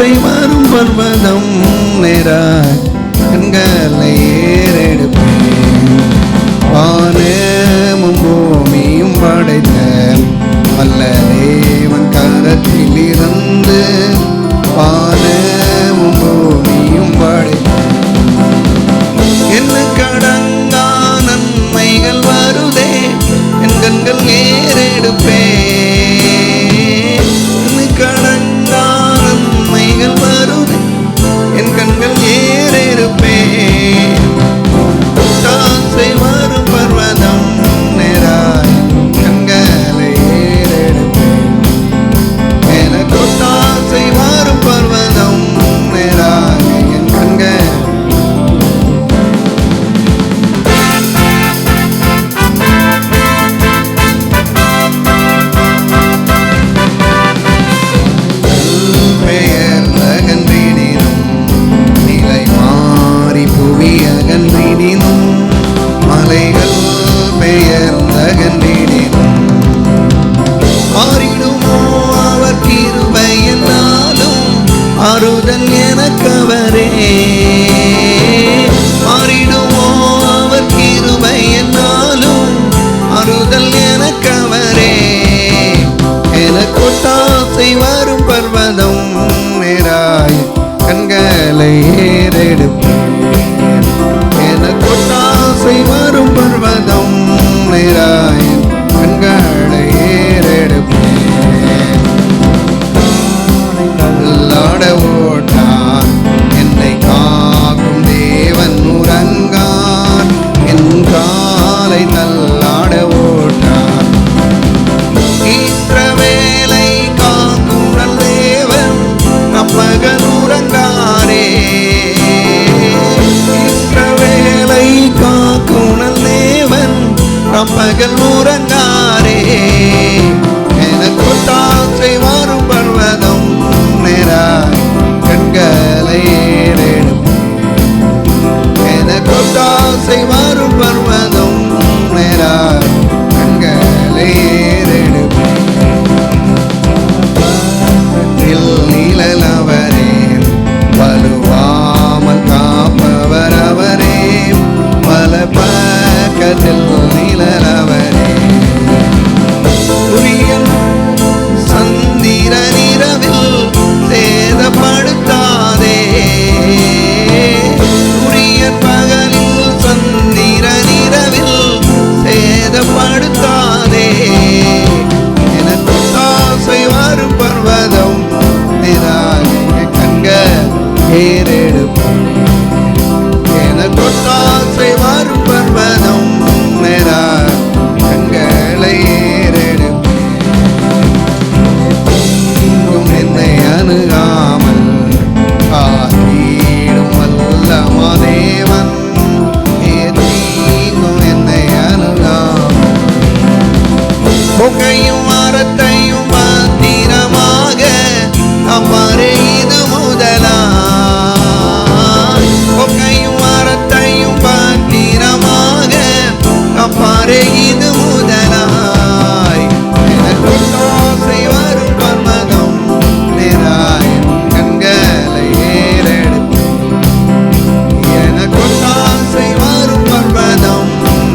ஆசை வரும் பர்வதம் நேராய் கண்களை ஏறெடுப்பேன். வானமும் பூமியும் படைத்த வல்ல தேவன் கரத்தில் இருந்து வானமும் பூமியும் படைத்த என்ன கடங்கா நன்மைகள் வருதே என் கண்கள் ஏறெடுப்பேன். என்ன கடங்கா நன்மைகள் வருதே என் கண்கள் ஏறெடுப்பேன். ஆசை வரும் பர்வதம் நேராய் கண்களை ஏறெடுப்பேன். எனக்கு ஆசை வரும் பர்வதம் நேராய் என் கண்கள் அகன்றினும் மலைகள் பெயர்ந்தகன்றினும் மாறிடுமோ அவர் கிருபை என்னாலும் ஆறுதல் எனக்கவரே. மாறிடுமோ அவர் கிருபை என்னாலும் ஆறுதல் எனக்கவரே. எனக்கு ஆசை வரும் பர்வதம் நேராய் கண்களை ஏறெடுப்பேன். ஆசை வரும் பர்வதம் நேராய் கண்களை ஏறெடுப்பேன். தள்ளாட ஓட்டான் என்னை காக்கும் தேவன் உறங்கான். என் காலை தள்ளாட ஓட்டான் இஸ்ரவேலை காக்கும் நல் தேவன் அப்பகல் உறங்காரே. காக்குணல் தேவன் அப்பகல் உறங்காரே. எனக்கு ஆசை வரும் பர்வதம் நேராய் கண்களை ஏறெடுப்பேன். எனக்கு ஆசை வரும் பர்வதம் நேராய் கண்களை ஏறெடுப்பேன். நிழல் அவரே வலுவாமல் காப்பவர் அவரே. பல பக்கத்தில் நிழலவரே. சூரியன் சந்திரன் இரவில் சேதப்படுத்தாதே. சூரியன் பகலில் சந்திரன் இரவில் சேதப்படுத்தாதே. எனக்கு ஆசை வரும் பர்வதம் நேராய் கண்கள் ஏறெடுப்பேன். எனக்கு ஆசை வரும் பர்வதம் நேராய் கண்களை ஏறெடுப்பேன். என்னை அணுகாமல் காத்திடும் வல்ல மாதேவன். தீங்கும் என்னை அணுகாமல் பொக்கையும் மரத்தையும் பத்திரமாக அவ்வாறே இது முதலா. பொக்கையும் மரத்தையும் பத்திரமாக அவ்வாறே இது முதலாய். எனக்கு ஆசை வரும் பர்வதம் நேராய் கண்களை ஏறெடுப்பேன். எனக்கு ஆசை வரும் பர்வதம்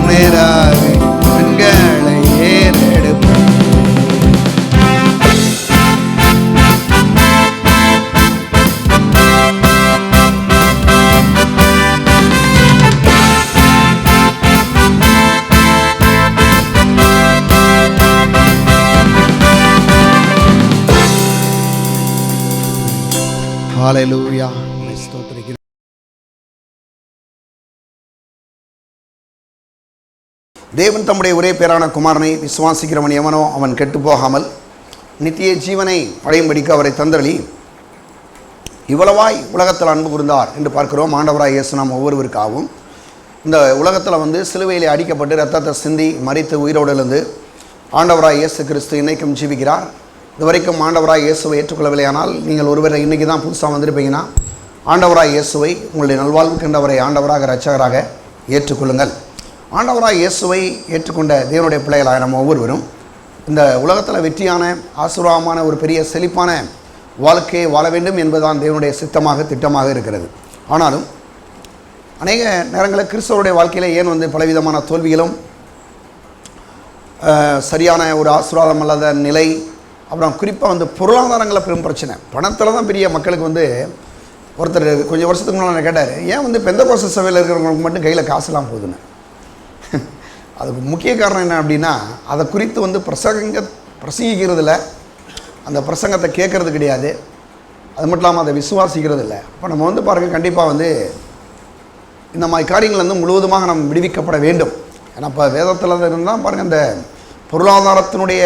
நேராய் கண்களை ஏறெடுப்பேன். ஹல்லேலூயா. ஸ்தோத்திரிக்கிறேன். தேவன் தம்முடைய ஒரே பேரான குமாரனை விசுவாசிக்கிறவன் எவனோ அவன் கெட்டு போகாமல் நித்திய ஜீவனை அடையும்படிக்கு அவரை தந்தளி இவ்வளவாய் உலகத்தில் அன்பு கூர்ந்தார் என்று பார்க்கிறோம். ஆண்டவராய் இயேசு நாம் ஒவ்வொருவருக்காகவும் இந்த உலகத்தில் சிலுவையிலே அடிக்கப்பட்டு ரத்தத்தை சிந்தி மரித்து உயிரோடு எழுந்து ஆண்டவராய் இயேசு கிறிஸ்து இன்றைக்கும் ஜீவிக்கிறார். இது வரைக்கும் ஆண்டவராய் இயேசுவை ஏற்றுக்கொள்ளவில்லையானால் நீங்கள் ஒருவரை இன்றைக்கி தான் புதுசாக வந்திருப்பீங்கன்னா ஆண்டவராய் இயேசுவை உங்களுடைய நல்வாழ்வுக்கின்றவரை ஆண்டவராக இரட்சகராக ஏற்றுக்கொள்ளுங்கள். ஆண்டவராய் இயேசுவை ஏற்றுக்கொண்ட தேவனுடைய பிள்ளைகளாக நம்ம ஒவ்வொருவரும் இந்த உலகத்தில் வெற்றியான ஆசீர்வாதமான ஒரு பெரிய செழிப்பான வாழ்க்கையை வாழ வேண்டும் என்பதுதான் தேவனுடைய சித்தமாக திட்டமாக இருக்கிறது. ஆனாலும் அநேக நேரங்களில் கிறிஸ்தவருடைய வாழ்க்கையில் ஏன் பலவிதமான தோல்விகளும் சரியான ஒரு ஆசீர்வாதம் அல்லாத நிலை, அப்புறம் குறிப்பாக பொருளாதாரங்களில் பெரும் பிரச்சனை. பணத்தில் தான் பெரிய மக்களுக்கு ஒருத்தர் கொஞ்சம் வருஷத்துக்கு முன்னாடி கேட்டார், ஏன் பெந்தகோஸ்து சபையில் இருக்கிறவங்களுக்கு மட்டும் கையில் காசுலாம் போகுதுன்னு. அதுக்கு முக்கிய காரணம் என்ன அப்படின்னா, அதை குறித்து பிரசங்கிக்கிறதுல அந்த பிரசங்கத்தை கேட்கறது கிடையாது. அது மட்டும் இல்லாமல் அதை விசுவாசிக்கிறது இல்லை. அப்போ நம்ம பாருங்கள், கண்டிப்பாக இந்த மாதிரி காரியங்கள் முழுவதுமாக நம்ம விடுவிக்கப்பட வேண்டும். ஏன்னா இப்போ வேதத்தில் இருந்தால் பாருங்கள், அந்த பொருளாதாரத்தினுடைய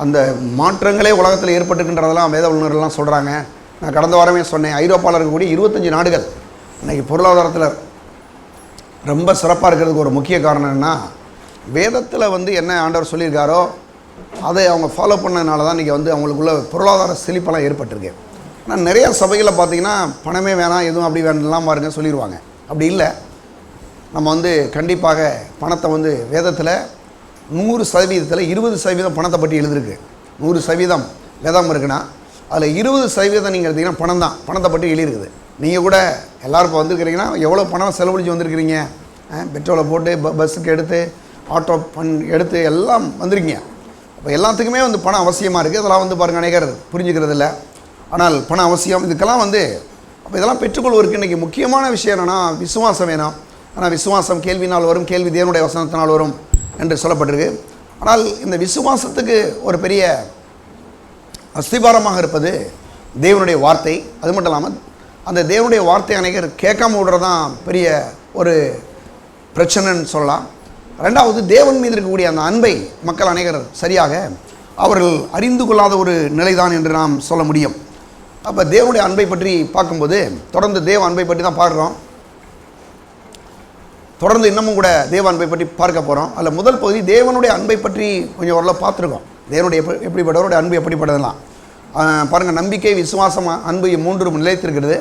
அந்த மாற்றங்களே உலகத்தில் ஏற்பட்டுக்கின்றதெல்லாம் வேத வல்லுநர்கள்லாம் சொல்கிறாங்க. நான் கடந்த வாரமே சொன்னேன், ஐரோப்பாவில் இருக்கக்கூடிய 25 நாடுகள் இன்றைக்கி பொருளாதாரத்தில் ரொம்ப சிறப்பாக இருக்கிறதுக்கு ஒரு முக்கிய காரணம் என்னென்னா, வேதத்தில் என்ன ஆண்டவர் சொல்லியிருக்காரோ அதை அவங்க ஃபாலோ பண்ணதுனால தான் இன்றைக்கி அவங்களுக்குள்ள பொருளாதார செழிப்பெல்லாம் ஏற்பட்டிருக்கு. ஆனால் நிறையா சபைகளில் பார்த்திங்கன்னா பணமே வேணாம், எதுவும் அப்படி வேண்டாம் பாருங்க சொல்லிடுவாங்க. அப்படி இல்லை, நம்ம கண்டிப்பாக பணத்தை வேதத்தில் 100% 20% பணத்தை பற்றி எழுதிருக்கு. 100% வேதம் இருக்குன்னா அதில் 20% நீங்கள் எடுத்திங்கன்னா பணம் தான், பணத்தை பற்றி எழுதியிருக்குது. நீங்கள் கூட எல்லோரும் இப்போ வந்திருக்கிறீங்கன்னா எவ்வளோ பணம் செலவழித்து வந்திருக்கிறீங்க, பெட்ரோலை போட்டு பஸ்ஸுக்கு எடுத்து ஆட்டோ எடுத்து எல்லாம் வந்திருக்கீங்க. அப்போ எல்லாத்துக்குமே பணம் அவசியமாக இருக்குது. அதெல்லாம் பாருங்கள், அநேகர் புரிஞ்சுக்கிறது இல்லை. ஆனால் பணம் அவசியம். இதுக்கெல்லாம் அப்போ இதெல்லாம் பெற்றுக்கொள்வதற்கு இன்றைக்கி முக்கியமான விஷயம் என்னென்னா விசுவாசம் வேணும். ஆனால் விசுவாசம் கேள்வினால் வரும், கேள்வி தேவனுடைய வசனத்தினால் வரும் என்று சொல்லப்பட்டிருக்கு. ஆனால் இந்த விசுவாசத்துக்கு ஒரு பெரிய அஸ்திபாரமாக இருப்பது தேவனுடைய வார்த்தை. அது மட்டும் இல்லாமல் அந்த தேவனுடைய வார்த்தை அநேகர் கேட்காம விடுறதான் பெரிய ஒரு பிரச்சனைன்னு சொல்லலாம். ரெண்டாவது, தேவன் மீது இருக்கக்கூடிய அந்த அன்பை மக்கள் அநேகர் சரியாக அவர்கள் அறிந்து கொள்ளாத ஒரு நிலைதான் என்று நாம் சொல்ல முடியும். அப்போ தேவனுடைய அன்பை பற்றி பார்க்கும்போது தொடர்ந்து தேவ அன்பை பற்றி தான் பார்க்குறோம். தொடர்ந்து இன்னமும் கூட தேவ அன்பை பற்றி பார்க்க போகிறோம். அதில் முதல் பகுதி தேவனுடைய அன்பை பற்றி கொஞ்சம் ஓரளவு பார்த்துருக்கோம். தேவனுடைய எப்படிப்பட்டவருடைய அன்பு எப்படிப்பட்டதெல்லாம் பாருங்கள். நம்பிக்கை, விசுவாசம், அன்பு 3 நிலைத்திருக்கிறது.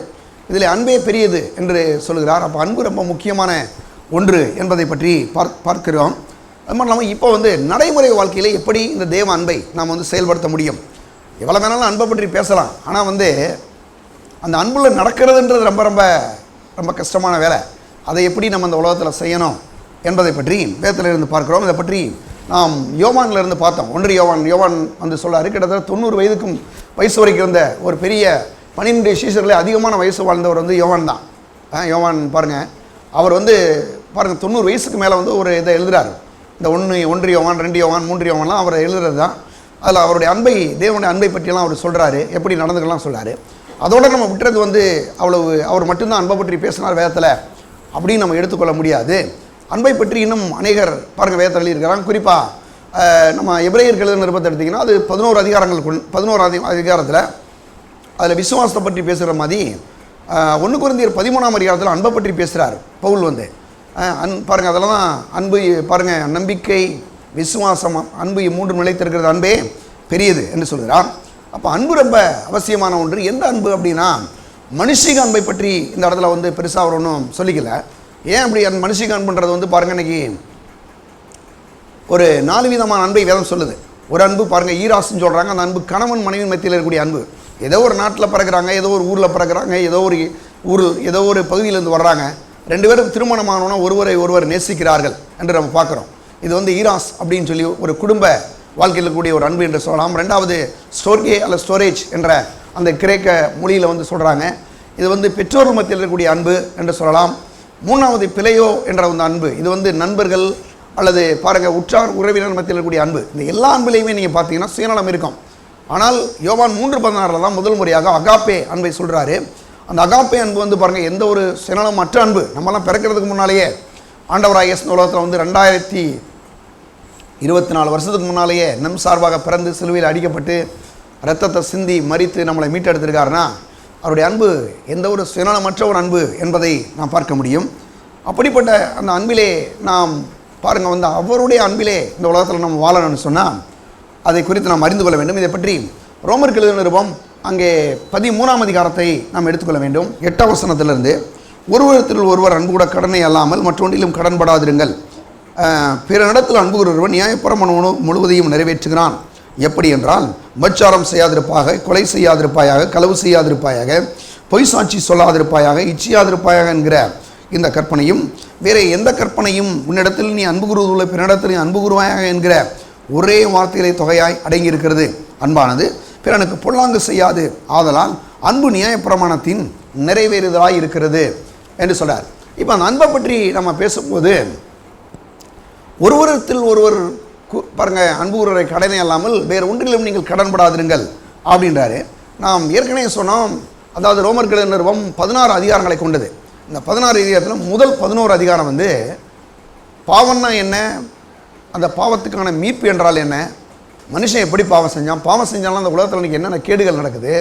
இதில் அன்பே பெரியது என்று சொல்கிறார். அப்போ அன்பு ரொம்ப முக்கியமான ஒன்று என்பதை பற்றி பார்க்கிறோம். அது மட்டும் இல்லாமல் இப்போ நடைமுறை வாழ்க்கையில் எப்படி இந்த தேவ அன்பை நாம் செயல்படுத்த முடியும். எவ்வளோ வேணாலும் அன்பை பற்றி பேசலாம். ஆனால் அந்த அன்புல நடக்கிறதுன்றது ரொம்ப ரொம்ப ரொம்ப கஷ்டமான வேலை. அதை எப்படி நம்ம இந்த உலகத்தில் செய்யணும் என்பதை பற்றி வேதத்தில் இருந்து பார்க்குறோம். இதை பற்றி நாம் யோவானில் இருந்து பார்த்தோம். 1 யோவான் சொல்கிறார், கிட்டத்தட்ட 90 வயதுக்கும் வயசு வரைக்கும் இருந்த ஒரு பெரிய 12 சீஷர்களே அதிகமான வயசு வாழ்ந்தவர் யோவான் தான். யோவான் பாருங்கள், அவர் பாருங்கள் 90 வயசுக்கு மேலே ஒரு இதை எழுதுகிறார். இந்த 1 யோவான், 2 யோவான், 3 யோவான்லாம் அவர் எழுதுறது தான். அதில் அவருடைய அன்பை, தேவனுடைய அன்பை பற்றியெல்லாம் அவர் சொல்கிறாரு, எப்படி நடந்துக்கலாம் சொல்கிறாரு. அதோடு நம்ம விட்டுறது அவ்வளவு அவர் மட்டும்தான் அன்பை பற்றி பேசினார் வேதத்தில் அப்படின்னு நம்ம எடுத்துக்கொள்ள முடியாது. அன்பை பற்றி இன்னும் அநேகர் பாருங்கள் வேதத்தில் எழுதியிருக்கிறாங்க. குறிப்பாக நம்ம எபிரேயருக்கு எழுதின நிருபத்தை எடுத்திங்கன்னா அது 11 அதிகாரத்தில் அதில் விசுவாசத்தை பற்றி பேசுகிற மாதிரி 1 கொரிந்தியர் 13ஆம் அதிகாரத்தில் அன்பை பற்றி பேசுகிறார் பவுல். பாருங்கள், அதில் தான் அன்பு பாருங்கள், நம்பிக்கை, விசுவாசம், அன்பு 3 நிலைத்திருக்கிறது. அன்பே பெரியது என்று சொல்கிறார். அப்போ அன்பு ரொம்ப அவசியமான ஒன்று. எந்த அன்பு அப்படின்னா மனுஷிக அன்பை பற்றி இந்த இடத்துல பெருசாக அவர் ஒன்றும் சொல்லிக்கல. ஏன் அப்படி அந்த மனுஷிக அன்புன்றது பாருங்கள், இன்றைக்கி ஒரு 4 விதமான அன்பை வேதம் சொல்லுது. ஒரு அன்பு பாருங்கள் ஈராஸ்ன்னு சொல்கிறாங்க. அந்த அன்பு கணவன் மனைவி மத்தியில் இருக்கக்கூடிய அன்பு. ஏதோ ஒரு நாட்டில் பிறகுறாங்க, ஏதோ ஒரு ஊரில் பிறகுறாங்க, ஏதோ ஒரு பகுதியிலேருந்து வர்றாங்க, 2 பேரும் திருமணமானோன்னா ஒருவர் நேசிக்கிறார்கள் என்று நம்ம பார்க்குறோம். இது ஈராஸ் அப்படின்னு சொல்லி ஒரு குடும்ப வாழ்க்கையில் இருக்கக்கூடிய ஒரு அன்பு என்று சொல்லலாம். ரெண்டாவது ஸ்டோர்கே அல்ல ஸ்டோரேஜ் என்ற அந்த கிரேக்க மொழியில் சொல்கிறாங்க. இது பெற்றோர்கள் மத்தியில் இருக்கக்கூடிய அன்பு என்று சொல்லலாம். மூணாவது பிழையோ என்ற அன்பு. இது நண்பர்கள் அல்லது பாருங்கள் உற்றார் உறவினர் மத்தியில் இருக்கக்கூடிய அன்பு. இந்த எல்லா அன்புலையுமே நீங்கள் பார்த்தீங்கன்னா சுயநலம் இருக்கும். ஆனால் யோவான் 3:16 தான் முதல் முறையாக அகாப்பே அன்பை சொல்கிறாரு. அந்த அகாப்பே அன்பு பாருங்கள் எந்த ஒரு சுயநலம் மற்ற அன்பு. நம்மலாம் பிறக்கிறதுக்கு முன்னாலேயே ஆண்டவராக இயேசு உலகத்தில் 2024 வருஷத்துக்கு முன்னாலேயே நம் சார்பாக பிறந்து சிலுவையில் அடிக்கப்பட்டு இரத்தத்தை சிந்தி மரித்து நம்மளை மீட்டெடுத்திருக்காருன்னா அவருடைய அன்பு எந்த ஒரு சுயநலமற்ற ஒரு அன்பு என்பதை நாம் பார்க்க முடியும். அப்படிப்பட்ட அந்த அன்பிலே நாம் பாருங்கள் அவருடைய அன்பிலே இந்த உலகத்தில் நம்ம வாழணும்னு சொன்னால் அதை குறித்து நாம் அறிந்து கொள்ள வேண்டும். இதை பற்றி ரோமருக்கு எழுதின நிருபம் அங்கே 13ஆம் அதிகாரத்தை நாம் எடுத்துக்கொள்ள வேண்டும். 8ஆம் வசனத்திலிருந்து, ஒருவரிடத்தில் ஒருவர் அன்பு கூட கடனை அல்லாமல் மற்றொன்றிலும் கடன்படாதிருங்கள். பிற இடத்தில் அன்பு கூறுவன் நியாயப்பிரமாணம் முழுவதையும் நிறைவேற்றுகிறான். எப்படி என்றால் விபச்சாரம் செய்யாதிருப்பாயாக, கொலை செய்யாதிருப்பாயாக, களவு செய்யாதிருப்பாயாக, பொய் சாட்சி சொல்லாதிருப்பாயாக, இச்சியாதிருப்பாயாக என்கிற இந்த கற்பனையும் வேறு எந்த கற்பனையும் உன்னிடத்தில் நீ அன்பு கூறுவதுள்ள பிறனிடத்தில் நீ அன்பு கூறுவாயாக என்கிற ஒரே வார்த்தைகளை தொகையாய் அடங்கியிருக்கிறது. அன்பானது பிறனுக்கு பொல்லாங்கு செய்யாது, ஆதலால் அன்பு நியாயப்பிரமாணத்தின் நிறைவேறுதலாய் இருக்கிறது என்று சொல்கிறார். இப்போ அந்த அன்பை பற்றி நம்ம பேசும்போது ஒருவரத்தில் ஒருவர் பாருங்கள், அன்பு கூறுவரை கடனை அல்லாமல் வேறு ஒன்றிலும் நீங்கள் கடன்படாதிருங்கள் அப்படின்றாரு. நாம் ஏற்கனவே சொன்னோம், அதாவது ரோமர்கள் நிறுவம் 16 அதிகாரங்களை கொண்டது. இந்த 16 அதிகாரத்தில் முதல் 11 அதிகாரம் வந்து பாவம்னா என்ன, அந்த பாவத்துக்கான மீட்பு என்றால் என்ன, மனுஷன் எப்படி பாவம் செஞ்சான், பாவம் செஞ்சாலும் அந்த உலகத்தில் இன்றைக்கி என்னென்ன கேடுகள் நடக்குது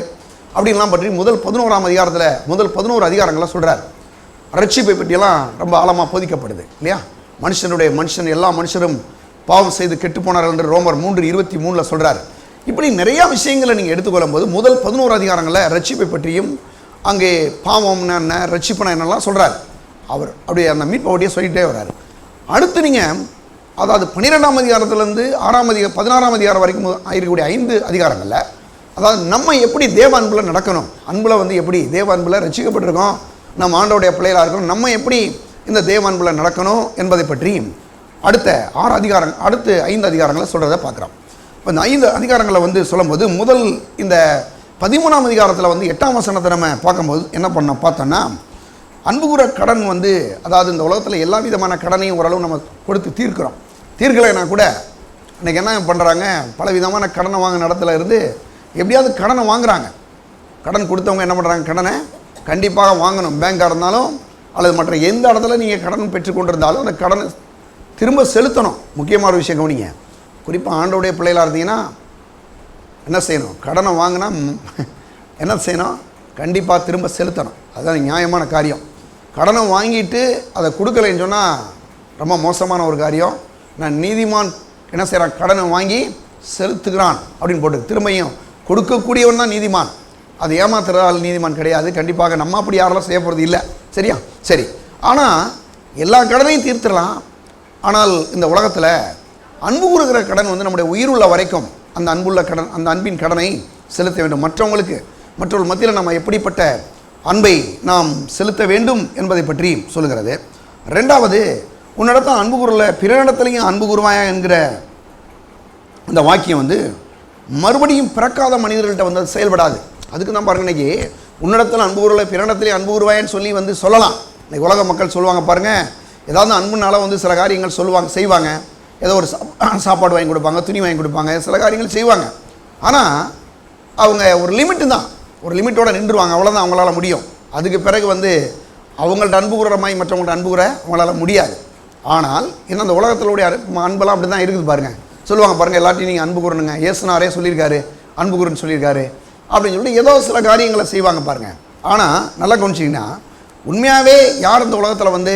அப்படின்லாம் பற்றி முதல் 11ஆம் அதிகாரத்தில் முதல் 11 அதிகாரங்களை சொல்கிறார். ரட்சிப்பை பற்றியெல்லாம் ரொம்ப ஆழமாக போதிக்கப்படுது இல்லையா. மனுஷன் எல்லா மனுஷரும் பாவம் செய்து கெட்டு போனார்கள் என்று ரோமர் 3:23 சொல்கிறார். இப்படி நிறையா விஷயங்களை நீங்கள் எடுத்துக்கொள்ளும் போது முதல் 11 அதிகாரங்களில் ரட்சிப்பை பற்றியும் அங்கே பாவம்னா என்ன, ரட்சிப்பனா என்னெல்லாம் சொல்கிறார். அவர் அப்படியே அந்த மீட்பை அப்படியே சொல்லிகிட்டே வர்றார். அடுத்து நீங்கள் அதாவது 12ஆம் அதிகாரத்துலேருந்து 16ஆம் அதிகாரம் வரைக்கும் இருக்கக்கூடிய 5 அதிகாரங்களில் அதாவது நம்ம எப்படி தேவ அன்பில் நடக்கணும், அன்பில் வந்து எப்படி தேவ அன்பில் ரட்சிக்கப்பட்டிருக்கோம், நம்ம ஆண்டோடைய பிள்ளைகளாக இருக்கணும், நம்ம எப்படி இந்த தேவ அன்பில் நடக்கணும் என்பதை பற்றி அடுத்த 5 அதிகாரங்களை சொல்கிறத பார்க்குறோம். இப்போ இந்த 5 அதிகாரங்களை வந்து சொல்லும்போது முதல் இந்த 13ஆம் அதிகாரத்தில் வந்து 8ஆம் வசனத்தை நம்ம பார்க்கும்போது என்ன பார்த்தோன்னா, அன்புகூற கடன் வந்து அதாவது இந்த உலகத்தில் எல்லா விதமான கடனையும் ஓரளவு நம்ம கொடுத்து தீர்க்கலைன்னா கூட இன்றைக்கி என்ன பண்ணுறாங்க, பல விதமான கடனை வாங்க இடத்துல இருந்து எப்படியாவது கடனை வாங்குகிறாங்க. கடன் கொடுத்தவங்க என்ன பண்ணுறாங்க, கடனை கண்டிப்பாக வாங்கணும். பேங்காக இருந்தாலும் அல்லது மற்ற எந்த இடத்துல நீங்கள் கடன் பெற்றுக்கொண்டிருந்தாலும் அந்த கடனை திரும்ப செலுத்தணும். முக்கியமான ஒரு விஷயம் கவனிங்க, குறிப்பாக ஆண்டோடைய பிள்ளைகளாக இருந்தீங்கன்னா என்ன செய்யணும், கடனை வாங்கினா என்ன செய்யணும், கண்டிப்பாக திரும்ப செலுத்தணும். அதுதான் நியாயமான காரியம். கடனை வாங்கிட்டு அதை கொடுக்கலைன்னு சொன்னால் ரொம்ப மோசமான ஒரு காரியம். நான் நீதிமான் என்ன செய்கிறான், கடனை வாங்கி செலுத்துகிறான் அப்படின்னு போட்டு திரும்பியும் கொடுக்கக்கூடியவன் தான் நீதிமான். அது ஏமாத்துறதால் நீதிமான் கிடையாது. கண்டிப்பாக நம்ம அப்படி யாரெல்லாம் செய்ய போகிறது இல்லை. சரியா? சரி. ஆனால் எல்லா கடனையும் தீர்த்துடலாம். ஆனால் இந்த உலகத்தில் அன்பு கூறுகிற கடன் வந்து நம்முடைய உயிருள்ள வரைக்கும் அந்த அன்புள்ள கடன், அந்த அன்பின் கடனை செலுத்த வேண்டும். மற்றவர்கள் மத்தியில் நம்ம எப்படிப்பட்ட அன்பை நாம் செலுத்த வேண்டும் என்பதை பற்றி சொல்லுகிறது. ரெண்டாவது, உன்னிடத்தில் அன்பு கூறல பிறனிடத்துலையும் அன்பு கூறுவாயா என்கிற இந்த வாக்கியம் வந்து மறுபடியும் பிறக்காத மனிதர்கள்ட்ட வந்து அது செயல்படாது. அதுக்கு தான் பாருங்கள், இன்றைக்கி உன்னிடத்தில் அன்பு கூறல பிறனிடத்துலேயும் அன்பு கூறுவாயன்னு சொல்லி வந்து சொல்லலாம். இன்றைக்கி உலக மக்கள் சொல்லுவாங்க பாருங்கள், ஏதாவது அன்புனால வந்து சில காரியங்கள் செய்வாங்க. ஏதோ ஒரு சாப்பாடு வாங்கி கொடுப்பாங்க, துணி வாங்கி கொடுப்பாங்க, சில காரியங்கள் செய்வாங்க. ஆனால் அவங்க ஒரு லிமிட்டோடு நின்றுவாங்க. அவ்வளோதான் அவங்களால முடியும். அதுக்கு பிறகு வந்து அவங்கள்ட்ட அன்பு கூறுற மாதிரி மற்றவங்கள்ட்ட அன்பு கூற அவங்களால முடியாது. ஆனால் இன்னும் அந்த உலகத்தினுடைய அன்பெல்லாம் அப்படி தான் இருக்குது பாருங்கள். சொல்லுவாங்க பாருங்கள், எல்லாத்தையும் நீங்கள் அன்பு கூறணுங்க, இயேசுனாரே சொல்லியிருக்காரு அன்பு கூறுன்னு சொல்லியிருக்காரு அப்படின்னு சொல்லிட்டு ஏதோ சில காரியங்களை செய்வாங்க பாருங்கள். ஆனால் நல்லா கவனிச்சிங்கன்னா உண்மையாகவே யார் இந்த உலகத்தில் வந்து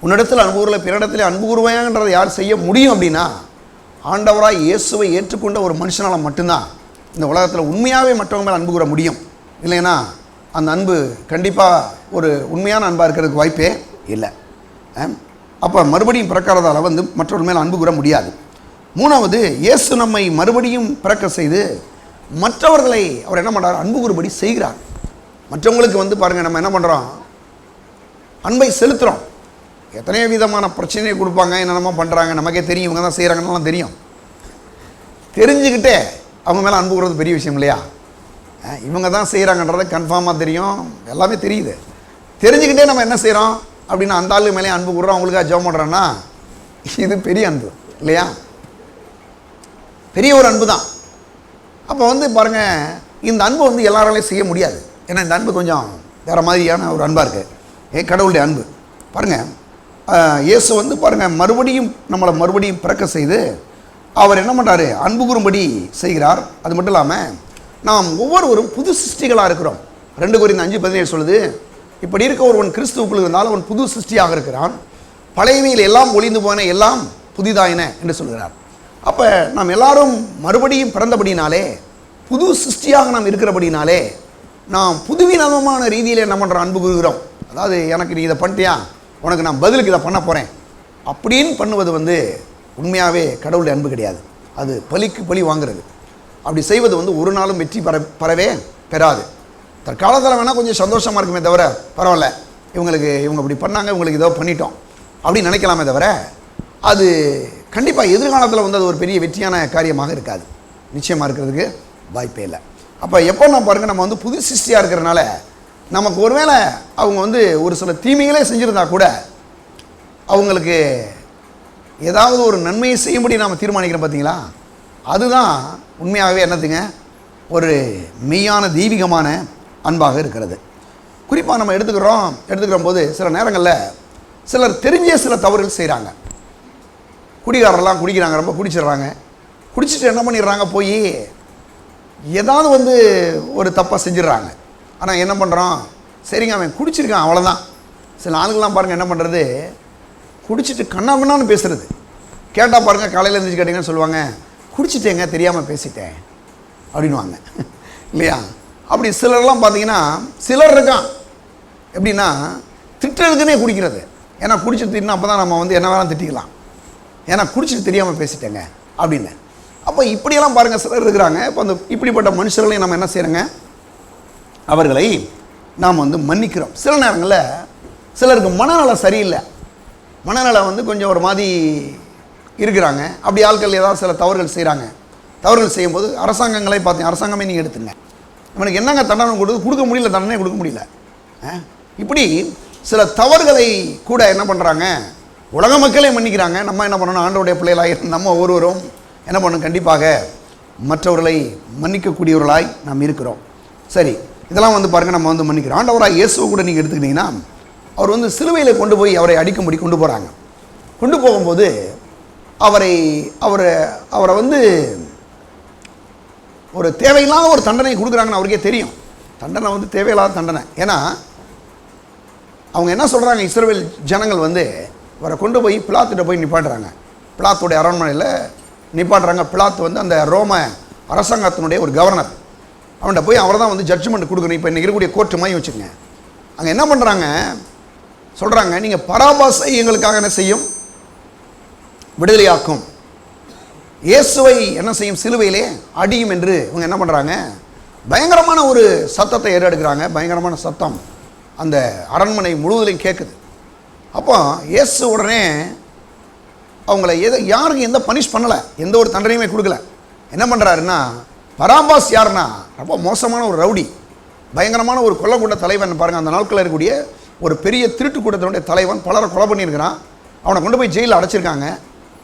உன்னிடத்தில் அன்பு கூறல பிறனிடத்தில் அன்பு கூறுவாங்கன்றதை யார் செய்ய முடியும் அப்படின்னா, ஆண்டவராய் இயேசுவை ஏற்றுக்கொண்ட ஒரு மனுஷனால் மட்டும்தான் இந்த உலகத்தில் உண்மையாகவே மற்றவங்க மேலே அன்பு கூற முடியும். இல்லைன்னா அந்த அன்பு கண்டிப்பாக ஒரு உண்மையான அன்பாக இருக்கிறதுக்கு வாய்ப்பே இல்லை. அப்போ மறுபடியும் பிறக்கிறதால வந்து மற்றவர்கள் மேலே அன்பு கூற முடியாது. மூணாவது, இயேசு நம்மை மறுபடியும் பிறக்க செய்து மற்றவர்களை அவர் என்ன பண்ணுறார், அன்பு கூறுபடி செய்கிறார். மற்றவங்களுக்கு வந்து பாருங்கள், நம்ம என்ன பண்ணுறோம், அன்பை செலுத்துகிறோம். எத்தனையோ விதமான பிரச்சனையை கொடுப்பாங்க, என்னென்னமோ பண்ணுறாங்க, நமக்கே தெரியும், இவங்க தான் செய்கிறாங்கன்னு தெரியும். தெரிஞ்சுக்கிட்டே அவங்க மேலே அன்பு கூறுறது பெரிய விஷயம் இல்லையா? இவங்க தான் செய்கிறாங்கன்றது கன்ஃபார்மாக தெரியும், எல்லாமே தெரியுது. தெரிஞ்சுக்கிட்டே நம்ம என்ன செய்கிறோம் அப்படின்னா அந்த ஆளு மேலே அன்பு கூடுறோம், அவங்களுக்காக ஜெபம் பண்ணுறோன்னா இது பெரிய அன்பு இல்லையா? பெரிய ஒரு அன்பு தான். அப்போ வந்து பாருங்கள், இந்த அன்பு வந்து எல்லாராலையும் செய்ய முடியாது. ஏன்னா இந்த அன்பு கொஞ்சம் வேறு மாதிரியான ஒரு அன்பாக இருக்குது. கடவுளுடைய அன்பு பாருங்கள், இயேசு வந்து பாருங்கள் நம்மளை மறுபடியும் பிறக்க செய்து அவர் என்ன பண்ணுறாரு, அன்பு கூறும்படி செய்கிறார். அது மட்டும் இல்லாமல் நாம் ஒவ்வொருவரும் புது சிருஷ்டிகளாக இருக்கிறோம். 2 கொரிந்தியர் 5:17 சொல்லுது, இப்படி இருக்க ஒருவன் கிறிஸ்துவுக்குள் இருந்தால் அவன் புது சிருஷ்டியாக இருக்கிறான், பழையவையில் எல்லாம் ஒளிந்து போன எல்லாம் புதிதாயின என்று சொல்கிறார். அப்போ நாம் எல்லாரும் மறுபடியும் பிறந்தபடினாலே, புது சிருஷ்டியாக நாம் இருக்கிறபடினாலே நாம் புதுவிதமான ரீதியில் என்ன பண்ணுறோம், அன்பு கூறுகிறோம். அதாவது எனக்கு நீ இதை பண்ணிட்டியா, உனக்கு நான் பதிலுக்கு இதை பண்ண போகிறேன் அப்படின்னு பண்ணுவது வந்து உண்மையாகவே கடவுளுடைய அன்பு கிடையாது. அது பலிக்கு பலி வாங்குறது. அப்படி செய்வது வந்து ஒரு நாளும் வெற்றி பெறவே பெறாது. தற்காலத்தில் வேணால் கொஞ்சம் சந்தோஷமாக இருக்குமே தவிர, பரவாயில்ல இவங்க இப்படி பண்ணாங்க, இவங்களுக்கு ஏதோ பண்ணிட்டோம் அப்படின்னு நினைக்கலாமே தவிர, அது கண்டிப்பாக எதிர்காலத்தில் வந்து அது ஒரு பெரிய வெற்றியான காரியமாக இருக்காது. நிச்சயமாக இருக்கிறதுக்கு வாய்ப்பே இல்லை. அப்போ எப்போ நான் பாருங்கள், நம்ம வந்து புது சிருஷ்டியாக இருக்கிறனால நமக்கு ஒருவேளை அவங்க வந்து ஒரு சில தீமைகளே செஞ்சுருந்தா கூட அவங்களுக்கு ஏதாவது ஒரு நன்மையை செய்யும்படி நாம் தீர்மானிக்கிறோம் பார்த்தீங்களா, அதுதான் உண்மையாகவே என்னதுங்க, ஒரு மெய்யான தெய்வீகமான அன்பாக இருக்கிறது. குறிப்பாக நம்ம எடுத்துக்கிற போது சில நேரங்களில் சிலர் தெரிஞ்சே சில தவறுகள் செய்கிறாங்க. குடிகாரெல்லாம் குடிக்கிறாங்க, ரொம்ப குடிச்சிடுறாங்க. குடிச்சிட்டு என்ன பண்ணிடுறாங்க, போய் ஏதாவது வந்து ஒரு தப்பாக செஞ்சிடறாங்க. ஆனால் என்ன பண்ணுறோம், சரிங்க அவன் குடிச்சிருக்கான் அவ்வளோதான். சில ஆளுங்கள்லாம் பாருங்கள் என்ன பண்ணுறது, குடிச்சிட்டு கண்ணான்னு பேசுகிறது. கேட்டால் பாருங்கள், காலையில் எழுந்திரிச்சு கேட்டிங்கன்னு சொல்லுவாங்க, குடிச்சிட்டேங்க தெரியாமல் பேசிட்டேன் அப்படின்வாங்க இல்லையா. அப்படி சிலர்லாம் பார்த்தீங்கன்னா சிலர் இருக்கான் எப்படின்னா திட்டுறதுக்குன்னே குடிக்கிறது. ஏன்னா குடிச்சிட்டு திட்டினா அப்போ தான் நம்ம வந்து என்ன வேணாலும் திட்டிக்கலாம், ஏன்னா குடிச்சிட்டு தெரியாமல் பேசிட்டேங்க அப்படின்னு. அப்போ இப்படியெல்லாம் பாருங்கள் சிலர் இருக்கிறாங்க. இப்போ அந்த இப்படிப்பட்ட மனுஷர்களையும் நம்ம என்ன செய்கிறோங்க, அவர்களை நாம் வந்து மன்னிக்கிறோம். சில நேரங்களில் சிலருக்கு மனநலம் சரியில்லை, மனநலம் வந்து கொஞ்சம் ஒரு மாதிரி இருக்கிறாங்க. அப்படி ஆட்கள் ஏதாவது சில தவறுகள் செய்கிறாங்க. தவறுகள் செய்யும்போது அரசாங்கங்களை பார்த்தீங்க, அரசாங்கமே நீங்கள் எடுத்துங்க, அவனுக்கு என்னங்க தண்டனை கொடுக்க முடியல, தண்டனை கொடுக்க முடியல. இப்படி சில தவறுகளை கூட என்ன பண்ணுறாங்க, உலக மக்களே மன்னிக்கிறாங்க. நம்ம என்ன பண்ணணும், ஆண்டவருடைய பிள்ளைகளாக நம்ம ஒருவரும் என்ன பண்ணணும், கண்டிப்பாக மற்றவர்களை மன்னிக்கக்கூடியவர்களாய் நாம் இருக்கிறோம். சரி, இதெல்லாம் வந்து பாருங்கள், நம்ம வந்து மன்னிக்கிறோம். ஆண்டவராக இயேசுவை கூட நீங்கள் எடுத்துக்கிட்டிங்கன்னா, அவர் வந்து சிலுவையில் கொண்டு போய் அவரை அடிக்கும்படி கொண்டு போகிறாங்க. கொண்டு போகும்போது அவரை வந்து ஒரு தேவையில்லாத ஒரு தண்டனை கொடுக்குறாங்கன்னு அவருக்கே தெரியும். தண்டனை வந்து தேவையில்லாத தண்டனை. ஏன்னா அவங்க என்ன சொல்கிறாங்க, இஸ்ரவேல் ஜனங்கள் வந்து அவரை கொண்டு போய் பிலாத்துகிட்ட போய் நிப்பாட்டுறாங்க. பிலாத்துடைய அரண்மனையில் நிப்பாட்டுறாங்க. பிலாத்து வந்து அந்த ரோம அரசாங்கத்தினுடைய ஒரு கவர்னர். அவன்கிட்ட போய் அவர் தான் வந்து ஜட்ஜ்மெண்ட் கொடுக்கணும். இப்போ இன்றைக்கி இருக்கக்கூடிய கோர்ட்டு மாதிரி வச்சுக்கோங்க. அங்கே என்ன பண்ணுறாங்க, சொல்கிறாங்க, நீங்கள் பராபாசை எங்களுக்காக என்ன செய்யும், விடுதலையாக்கும், இயேசுவை என்ன செய்யும், சிலுவையிலே அடியும் என்று இவங்க என்ன பண்ணுறாங்க, பயங்கரமான ஒரு சத்தத்தை ஏறெடுக்கிறாங்க. பயங்கரமான சத்தம் அந்த அரண்மனை முழுவதிலையும் கேட்குது. அப்போ இயேசு உடனே அவங்கள யாருக்கும் எந்த பனிஷ் பண்ணலை, எந்த ஒரு தண்டனையுமே கொடுக்கல. என்ன பண்ணுறாருன்னா, பராபாஸ் யாருன்னா ரொம்ப மோசமான ஒரு ரவுடி, பயங்கரமான ஒரு கொல்லக்கூட்ட தலைவன் பாருங்கள். அந்த நாட்களில் இருக்கக்கூடிய ஒரு பெரிய திருட்டு கூட்டத்தினுடைய தலைவன், பலரை கொலை பண்ணியிருக்கிறான். அவனை கொண்டு போய் ஜெயிலில் அடைச்சிருக்காங்க.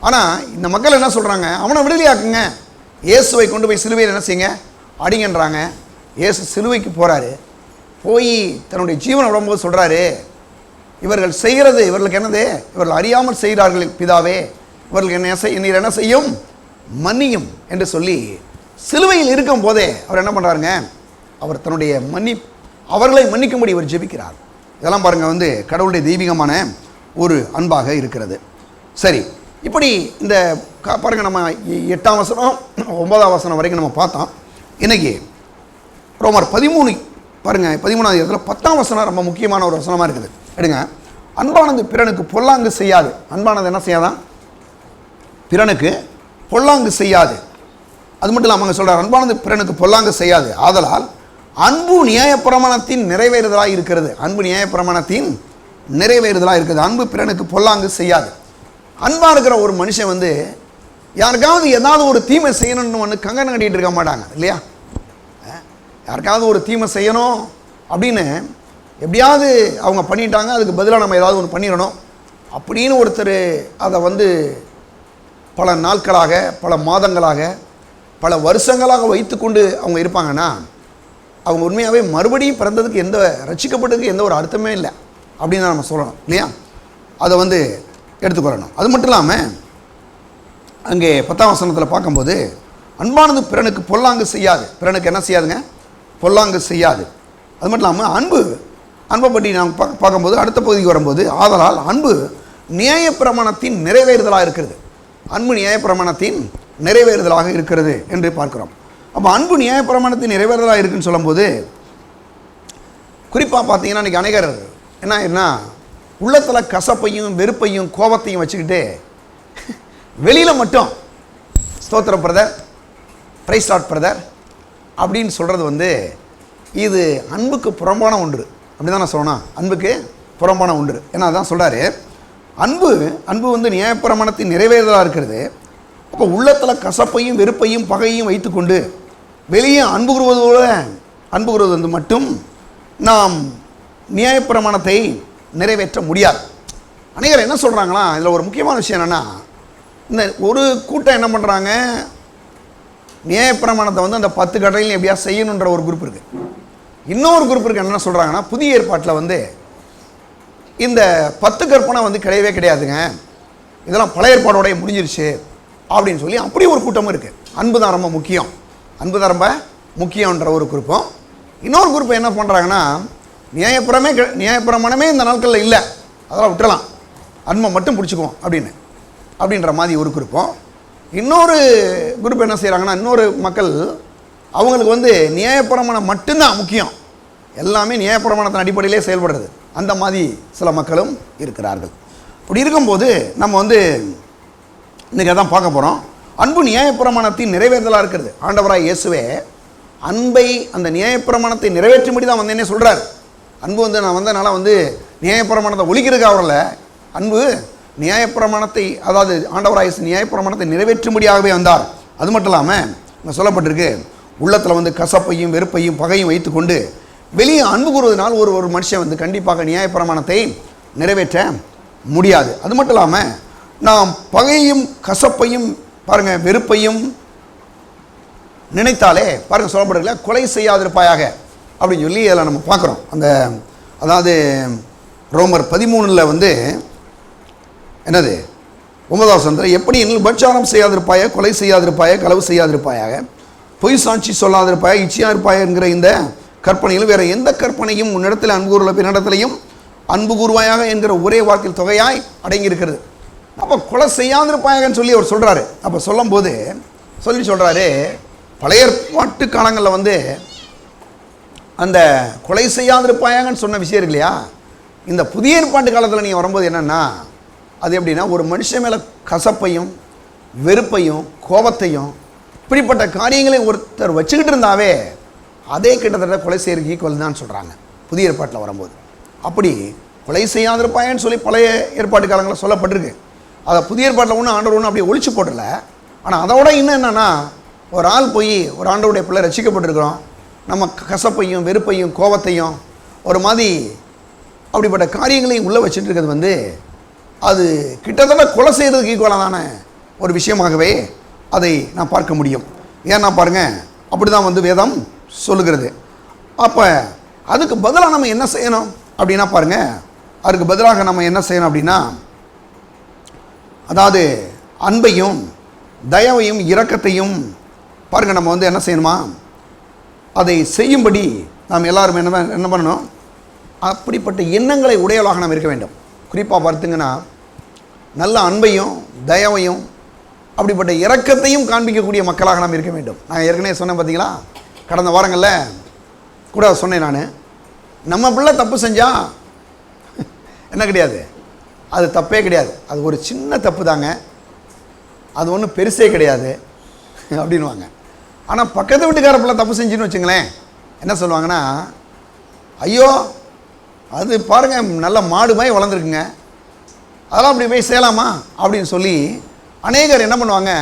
ஆனால் இந்த மக்கள் என்ன சொல்கிறாங்க, அவனை விடுதலையாக்குங்க, இயேசுவை கொண்டு போய் சிலுவையில் என்ன செய்யுங்க, அடிங்கன்றாங்க. இயேசு சிலுவைக்கு போகிறாரு. போய் தன்னுடைய ஜீவனை விடும்போது சொல்கிறாரு, இவர்கள் செய்கிறது இவர்களுக்கு என்னது, இவர்கள் அறியாமல் செய்கிறார்கள் பிதாவே, இவர்களுக்கு நீர் என்ன செய்யும், மன்னியும் என்று சொல்லி சிலுவையில் இருக்கும் போதே அவர் என்ன பண்ணுறாருங்க, அவர் தன்னுடைய அவர்களை மன்னிக்கும்படி இவர் ஜெபிக்கிறார். இதெல்லாம் பாருங்கள் வந்து கடவுளுடைய தெய்வீகமான ஒரு அன்பாக இருக்கிறது. சரி, இப்படி இந்த பாருங்கள், நம்ம 8ஆம் வசனம் 9ஆம் வசனம் வரைக்கும் நம்ம பார்த்தோம். இன்றைக்கி ரோமர் 13 பாருங்கள், 13ஆவது இடத்துல 10ஆம் வசனம் ரொம்ப முக்கியமான ஒரு வசனமாக இருக்குது. எடுங்க, அன்பானது பிறனுக்கு பொல்லாங்கு செய்யாது. அன்பானது என்ன செய்யாதான், பிறனுக்கு பொல்லாங்கு செய்யாது. அது மட்டும் இல்லாமல் அவங்க சொல்கிறார், அன்பானது பிறனுக்கு பொல்லாங்கு செய்யாது, ஆதலால் அன்பு நியாயப்பிரமாணத்தின் நிறைவேறுதலாக இருக்கிறது. அன்பு நியாயப்பிரமாணத்தின் நிறைவேறுதலாக இருக்குது. அன்பு பிறனுக்கு பொல்லாங்கு செய்யாது. அன்பாக இருக்கிற ஒரு மனுஷன் வந்து யாருக்காவது ஏதாவது ஒரு தீமை செய்யணும்னு ஒன்று கங்கணம் கட்டிகிட்டு இருக்க மாட்டாங்க இல்லையா. யாருக்காவது ஒரு தீமை செய்யணும் அப்படின்னு எப்படியாவது அவங்க பண்ணிட்டாங்க, அதுக்கு பதிலாக நம்ம ஏதாவது ஒன்று பண்ணிடணும் அப்படின்னு ஒருத்தர் அதை வந்து பல நாட்களாக, பல மாதங்களாக, பல வருஷங்களாக வைத்து கொண்டு அவங்க இருப்பாங்கன்னா, அவங்க உண்மையாகவே மறுபடியும் பிறந்ததுக்கு ரட்சிக்கப்பட்டதுக்கு எந்த ஒரு அர்த்தமே இல்லை அப்படின்னு தான் நம்ம சொல்லணும் இல்லையா. அதை வந்து எடுத்துக்கொள்ளணும். அது மட்டும் இல்லாமல் அங்கே 10ஆம் வசனத்தில் பார்க்கும்போது, அன்பானது பிறனுக்கு பொல்லாங்கு செய்யாது. பிறனுக்கு என்ன செய்யாதுங்க, பொல்லாங்கு செய்யாது. அது மட்டும் இல்லாமல் அன்பை பற்றி நாம் பார்க்கும்போது அடுத்த பகுதிக்கு வரும்போது, ஆதலால் அன்பு நியாயப்பிரமாணத்தின் நிறைவேறுதலாக இருக்கிறது. அன்பு நியாயப்பிரமாணத்தின் நிறைவேறுதலாக இருக்கிறது என்று பார்க்கிறோம். அப்போ அன்பு நியாயப்பிரமாணத்தின் நிறைவேறுதலாக இருக்குன்னு சொல்லும்போது, குறிப்பாக பார்த்தீங்கன்னா இன்றைக்கி அநேகர் என்ன உள்ளத்தில் கசப்பையும் வெறுப்பையும் கோபத்தையும் வச்சுக்கிட்டு வெளியில் மட்டும் ஸ்தோத்திரம் பிரதர், பிரைஸ் லார்ட் பிரதர் அப்படின்னு சொல்கிறது வந்து இது அன்புக்கு புறம்பான ஒன்று. அப்படி தான் நான் சொல்லணும், அன்புக்கு புறம்பான ஒன்று. ஏன்னா அதான் சொல்கிறாரு, அன்பு வந்து நியாயப்பிரமாணத்தின் நிறைவேறதாக இருக்கிறது. அப்போ உள்ளத்தில் கசப்பையும் வெறுப்பையும் பகையும் வைத்துக்கொண்டு வெளியே அன்பு கூறுவது வந்து மட்டும் நாம் நியாயப்பிரமாணத்தை நிறைவேற்ற முடியாது. அநேகர் என்ன சொல்கிறாங்களா, இதில் ஒரு முக்கியமான விஷயம் என்னென்னா, இந்த ஒரு கூட்டம் என்ன பண்ணுறாங்க, நியாயப்பிரமாணத்தை வந்து அந்த 10 கட்டளையும் எப்படியா செய்யணுன்ற ஒரு குரூப் இருக்குது. இன்னொரு குரூப் இருக்குது, என்ன சொல்கிறாங்கன்னா, புதிய ஏற்பாட்டில் வந்து இந்த 10 கற்பனை வந்து கிடையவே கிடையாதுங்க, இதெல்லாம் பழைய ஏற்பாடோடைய முடிஞ்சிருச்சு அப்படின்னு சொல்லி அப்படி ஒரு கூட்டமும் இருக்குது. அன்பு தான் ரொம்ப முக்கியன்ற ஒரு குரூப்பும். இன்னொரு குரூப் என்ன பண்ணுறாங்கன்னா, நியாயப்பிரமாணமே இந்த நாட்களில் இல்லை, அதெல்லாம் விட்டுறலாம், அன்பை மட்டும் பிடிச்சிக்குவோம் அப்படின்ற மாதிரி ஒரு குரூப்பும். இன்னொரு குரூப் என்ன செய்கிறாங்கன்னா, இன்னொரு மக்கள் அவங்களுக்கு வந்து நியாயப்பிரமாணம் மட்டும்தான் முக்கியம், எல்லாமே நியாயப்பிரமாணத்தின் அடிப்படையிலே செயல்படுறது, அந்த மாதிரி சில மக்களும் இருக்கிறார்கள். அப்படி இருக்கும்போது நம்ம வந்து இன்றைக்கி அதான் பார்க்க போகிறோம். அன்பு நியாயப்பிரமாணத்தின் நிறைவேறலாக இருக்கிறது. ஆண்டவராய் இயேசுவே அன்பை அந்த நியாயப்பிரமாணத்தை நிறைவேற்றும்படி தான் வந்தேன்னே சொல்கிறார். அன்பு வந்து நான் வந்ததுனால வந்து நியாயப்பிரமாணத்தை ஒழிக்கிறதுக்கு அவரில், அன்பு நியாயப்பிரமாணத்தை, அதாவது ஆண்டவராய் இயேசு நியாயப்பிரமாணத்தை நிறைவேற்றும்படியாகவே வந்தார். அது மட்டும் இல்லாமல் இங்கே சொல்லப்பட்டிருக்கு, உள்ளத்தில் வந்து கசப்பையும் வெறுப்பையும் பகையும் வைத்துக்கொண்டு வெளியே அன்பு கூறுவதனால் ஒரு மனுஷன் வந்து கண்டிப்பாக நியாயப்பிரமாணத்தை நிறைவேற்ற முடியாது. அது மட்டும் இல்லாமல் நாம் பகையும் கசப்பையும் பாருங்கள், வெறுப்பையும் நினைத்தாலே பாருங்கள் சொல்லப்படுறதுல கொலை செய்யாதிருப்பாயாக அப்படின்னு சொல்லி அதில் நம்ம பார்க்குறோம். அதாவது ரோமர் 13 வந்து என்னது 9வது வசனத்தில், எப்படி எனில் பட்சாரம் செய்யாதிருப்பாய, கொலை செய்யாதிருப்பாய, களவு செய்யாதிருப்பாயாக, பொய் சாட்சி சொல்லாதிருப்பாய, இச்சையா இருப்பாய என்கிற இந்த கற்பனையில் வேறு எந்த கற்பனையும் உன்னிடத்தில் அன்பு கூறுள்ள பின்னிடத்திலையும் அன்பு கூறுவாயாக என்கிற ஒரே வார்த்தையில் தொகையாய் அடங்கி இருக்கிறது. அப்போ கொலை செய்யாதிருப்பாயகன்னு சொல்லி அவர் சொல்கிறாரு. அப்போ சொல்லும்போது சொல்கிறாரு, பழைய ஏற்பாட்டு காலங்களில் வந்து அந்த கொலை செய்யாதிருப்பாயகன்னு சொன்ன விஷயம் இருக்கு இல்லையா, இந்த புதிய ஏற்பாட்டு காலத்தில் நீங்கள் வரும்போது என்னென்னா, அது எப்படின்னா ஒரு மனுஷன் மேலே கசப்பையும் வெறுப்பையும் கோபத்தையும் இப்படிப்பட்ட காரியங்களையும் ஒருத்தர் வச்சுக்கிட்டு இருந்தாவே அதே கிட்டத்தட்ட கொலை செய்யறதுக்கு ஈக்குவல் தான் சொல்கிறாங்க புதிய ஏற்பாட்டில் வரும்போது. அப்படி கொலை செய்யாதிருப்பாயன்னு சொல்லி பழைய ஏற்பாட்டு காலங்களில் சொல்லப்பட்டிருக்கு. அதை புதிய ஏற்பாட்டில் ஒன்றும் ஆண்டவர் ஒன்றும் அப்படியே ஒழிச்சு போடல. ஆனால் அதோட இன்னும் என்னென்னா, ஒரு ஆள் போய் ஒரு ஆண்டவருடைய பிள்ளை ரசிக்கப்பட்டிருக்கிறோம், நம்ம கசப்பையும் வெறுப்பையும் கோபத்தையும் ஒரு மாதிரி அப்படிப்பட்ட காரியங்களையும் உள்ளே வச்சுட்டு இருக்கிறது வந்து அது கிட்டத்தட்ட கொலை செய்கிறதுக்கு ஈக்குவலாக தானே ஒரு விஷயமாகவே அதை நான் பார்க்க முடியும். ஏன்னா பாருங்கள், அப்படி தான் வந்து வேதம் சொல்லுகிறது. அப்போ அதுக்கு பதிலாக நம்ம என்ன செய்யணும் அப்படின்னா பாருங்கள், அதுக்கு பதிலாக நம்ம என்ன செய்யணும் அப்படின்னா, அதாவது அன்பையும் தயவையும் இரக்கத்தையும் பாருங்கள் நம்ம வந்து என்ன செய்யணுமா, அதை செய்யும்படி நாம் எல்லாரும் என்ன பண்ணணும், அப்படிப்பட்ட எண்ணங்களை உடையவளாக நாம் இருக்க வேண்டும். குறிப்பாக பார்த்திங்கன்னா, நல்ல அன்பையும் தயவையும் அப்படிப்பட்ட இரக்கத்தையும் காண்பிக்கக்கூடிய மக்களாக நாம் இருக்க வேண்டும். நான் ஏற்கனவே சொன்னேன் பார்த்தீங்களா, கடந்த வாரங்களில் கூட சொன்னேன் நான், நம்ம பிள்ளை தப்பு செஞ்சால் என்ன கிடையாது, அது தப்பே கிடையாது, அது ஒரு சின்ன தப்பு தாங்க, அது ஒன்றும் பெருசே கிடையாது அப்படின்வாங்க. ஆனால் பக்கத்து வீட்டுக்கார பிள்ளை தப்பு செஞ்சுன்னு வச்சுங்களேன், என்ன சொல்லுவாங்கன்னா, ஐயோ அது பாருங்கள் நல்ல மாடு மாதிரி வளர்ந்துருக்குங்க, அதெல்லாம் அப்படி போய் செய்யலாமா அப்படின்னு சொல்லி அநேகர் என்ன பண்ணுவாங்க,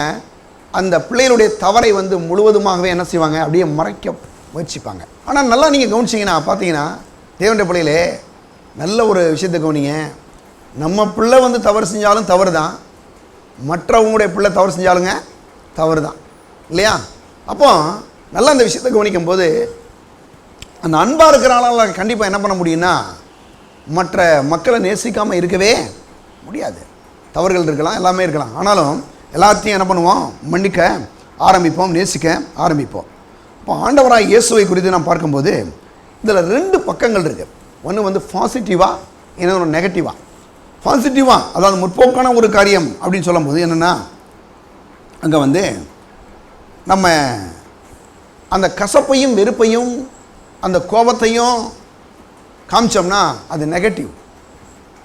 அந்த பிள்ளைகளுடைய தவறை வந்து முழுவதுமாகவே என்ன செய்வாங்க, அப்படியே மறைக்க முயற்சிப்பாங்க. ஆனால் நல்லா நீங்கள் கவனிச்சிங்கன்னா பார்த்தீங்கன்னா, தேவனுடைய பிள்ளைகளே நல்ல ஒரு விஷயத்தை கவனிங்க, நம்ம பிள்ளை வந்து தவறு செஞ்சாலும் தவறு தான், மற்றவங்களுடைய பிள்ளை தவறு செஞ்சாலுங்க தவறு தான் இல்லையா. அப்போ நல்லா அந்த விஷயத்தை கவனிக்கும் போது அந்த அன்பாக இருக்கிறனால கண்டிப்பாக என்ன பண்ண முடியும்னா, மற்ற மக்களை நேசிக்காமல் இருக்கவே முடியாது. தவறுகள் இருக்கலாம், எல்லாமே இருக்கலாம், ஆனாலும் எல்லாத்தையும் என்ன பண்ணுவோம், மன்னிக்க ஆரம்பிப்போம், நேசிக்க ஆரம்பிப்போம். இப்போ ஆண்டவராய் இயேசுவை குறித்து நாம் பார்க்கும்போது இதில் 2 பக்கங்கள் இருக்குது. ஒன்று வந்து பாசிட்டிவாக, இன்னொன்று நெகட்டிவாக. பாசிட்டிவாக அதாவது முற்போக்கான ஒரு காரியம் அப்படின்னு சொல்லும்போது என்னென்னா, அங்கே வந்து நம்ம அந்த கசப்பையும் வெறுப்பையும் அந்த கோபத்தையும் காமிச்சோம்னா அது நெகட்டிவ்.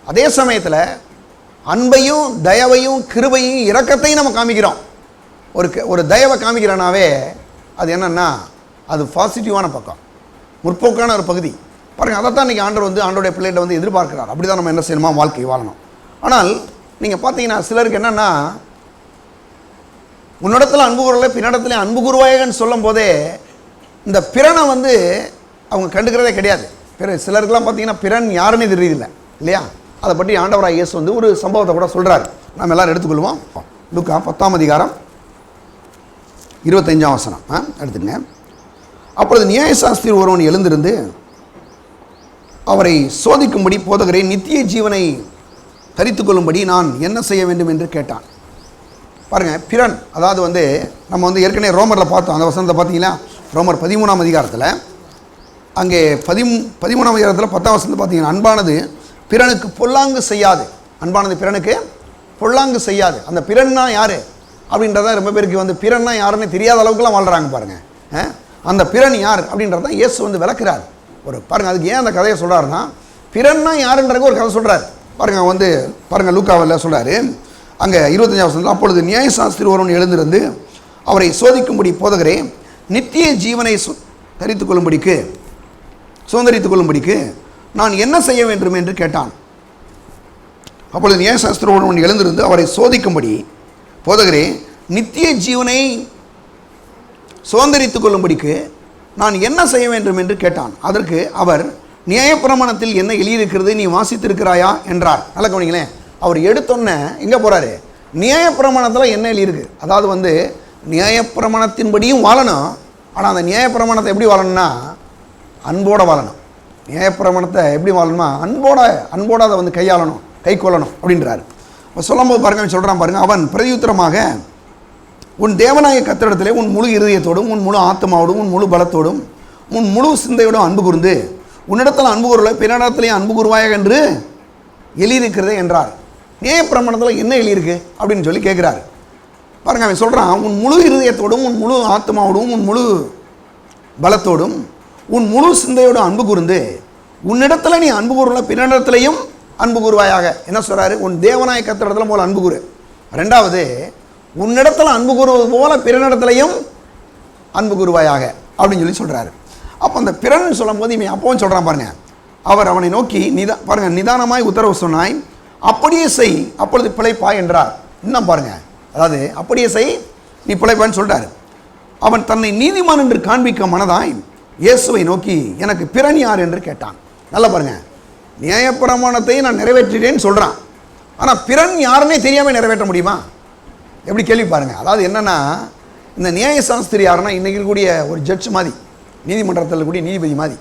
அதே சமயத்தில் அன்பையும் தயவையும் கிருபையும் இரக்கத்தையும் நம்ம காமிக்கிறோம், ஒரு தயவை காமிக்கிறானாவே அது என்னென்னா அது பாசிட்டிவான பக்கம், முற்போக்கான ஒரு பகுதி. பாருங்கள், அதைத்தான் இன்றைக்கி ஆண்டவர் வந்து ஆண்டோடைய பிள்ளைகிட்ட வந்து எதிர்பார்க்கிறார். அப்படி தான் நம்ம என்ன செய்யணுமா, வாழ்க்கை வாழணும். ஆனால் நீங்கள் பார்த்தீங்கன்னா சிலருக்கு என்னென்னா, உன்னிடத்தில் அன்பு கூறல பின்னிடத்துல அன்பு கூறுவாயகன்னு சொல்லும் போதே இந்த பிறனை வந்து அவங்க கண்டுக்கிறதே கிடையாது. சிலருக்கெல்லாம் பார்த்தீங்கன்னா பிறன் யாருன்னே தெரியுதில்லை இல்லையா? அதை பற்றி ஆண்டவராக இயேசு வந்து ஒரு சம்பவத்தை கூட சொல்கிறார். நாம் எல்லோரும் எடுத்துக்கொள்வோம். லூக்கா 10ஆம் அதிகாரம் 25ஆம் வசனம் எடுத்துங்க. அப்பொழுது நியாயசாஸ்திரி ஒருவன் எழுந்திருந்து அவரை சோதிக்கும்படி, போதகரே, நித்திய ஜீவனை தரித்து கொள்ளும்படி நான் என்ன செய்ய வேண்டும் என்று கேட்டான். பாருங்கள், பிறன், அதாவது வந்து நம்ம வந்து ஏற்கனவே ரோமரில் பார்த்தோம். அந்த வசனத்தை பார்த்தீங்களா? ரோமர் 13ஆம் அதிகாரத்தில் அங்கே 13ஆம் அதிகாரத்தில் 10ஆம் வசனத்தை பார்த்தீங்கன்னா, அன்பானது பிறனுக்கு பொல்லாங்கு செய்யாது. அன்பானது பிறனுக்கு பொல்லாங்கு செய்யாது. அந்த பிறன்னா யார் அப்படின்றத ரொம்ப பேருக்கு வந்து பிறன்னா யாருன்னு தெரியாத அளவுக்குலாம் வாழ்கிறாங்க. பாருங்கள், அந்த பிறன் யார் அப்படின்றதான் இயேசு வந்து விளக்குறார். ஒரு பாருங்கள், அதுக்கு ஏன் அந்த கதையை சொல்கிறாருன்னா, பிறன்னா யாருன்றதுக்கு ஒரு கதை சொல்கிறார். பாருங்கள், வந்து பாருங்கள், லூக்காவில் சொல்கிறாரு அங்கே 25ஆம் வசனத்தில், அப்பொழுது நியாயசாஸ்திரி ஒருவன் எழுந்திருந்து அவரை சோதிக்கும்படி, போதகரே, நித்திய ஜீவனை சுதந்தரித்துக் கொள்ளும்படிக்கு நான் என்ன செய்ய வேண்டும் என்று கேட்டான். அப்பொழுது நியாயசாஸ்திரி ஒருவன் எழுந்திருந்து அவரை சோதிக்கும்படி, போதகரே, நித்திய ஜீவனை சுதந்தரித்துக் கொள்ளும்படிக்கு நான் என்ன செய்ய வேண்டும் என்று கேட்டான். அதற்கு அவர், நியாயப்பிரமாணத்தில் என்ன எழுதியிருக்கிறது, நீ வாசித்திருக்கிறாயா என்றார். நல்ல கவனிங்களேன், அவர் எடுத்தோன்னே எங்கே போகிறாரு? நியாயப்பிரமாணத்தில் என்ன எழுதியிருக்கு. அதாவது வந்து நியாயப்பிரமாணத்தின்படியும் வாழணும். ஆனால் அந்த நியாயப்பிரமாணத்தை எப்படி வாழணும்னா அன்போடு வாழணும். நியாயப்பிரமாணத்தை எப்படி வாழணுமா அன்போடு அதை வந்து கையாளணும், கை கொள்ளணும் அப்படின்றார். சொல்லும்போது பாருங்கள், சொல்கிறான் பாருங்கள், அவன் பிரதியுத்தரமாக, உன் தேவனாய கர்த்தரிடத்திலே உன் முழு இருதயத்தோடும் உன் முழு ஆத்மாவோடும் உன் முழு பலத்தோடும் உன் முழு சிந்தையோடும் அன்பு கூர்ந்து உன்னிடத்தில் அன்பு கூறல பின்னிடத்திலேயே அன்பு கூறுவாயாக என்று எழுதியிருக்கிறதே என்றார். நியாயப்பிரமாணத்தில் என்ன எழுதியிருக்கு அப்படின்னு சொல்லி கேட்குறாரு. பாருங்கள், அவன் சொல்கிறான், உன் முழு இருதயத்தோடும் உன் முழு ஆத்மாவோடும் உன் முழு பலத்தோடும் உன் முழு சிந்தையோடும் அன்பு கூர்ந்து உன்னிடத்தில் நீ அன்பு கூறல பின்னிடத்திலையும் அன்பு கூறுவாயாக. என்ன சொல்கிறாரு? உன் தேவனாய கர்த்தரிடத்தில் போல அன்பு கூறு. ரெண்டாவது, உன்னிடத்தில் அன்பு கூறுவது போல பிறனிடத்திலையும் அன்பு கூறுவாயாக அப்படின்னு சொல்லி சொல்கிறாரு. அப்போ அந்த பிறன் சொல்லும் போது இவன் அப்பவும் சொல்கிறான் பாருங்கள், அவர் அவனை நோக்கி பாருங்கள், நிதானமாய் உத்தரவு சொன்னாய், அப்படியே செய், அப்பொழுது பிழைப்பாய் என்றார். இன்னும் பாருங்கள், அதாவது அப்படியே செய், நீ பிழைப்பான்னு சொல்கிறாரு. அவன் தன்னை நீதிமான் என்று காண்பிக்க மனதாய் இயேசுவை நோக்கி, எனக்கு பிறன் யார் என்று கேட்டான். நல்லா பாருங்கள், நியாயப்பிரமாணத்தை நான் நிறைவேற்றிட்டேன்னு சொல்கிறான். ஆனால் பிறன் யாருன்னே தெரியாமல் நிறைவேற்ற முடியுமா? எப்படி கேள்வி பாருங்கள். அதாவது என்னென்னா, இந்த நியாயசாஸ்திரி யாருன்னா இன்றைக்கி இருக்கக்கூடிய ஒரு ஜட்ஜ் மாதிரி, நீதிமன்றத்தில் இருக்கக்கூடிய நீதிபதி மாதிரி.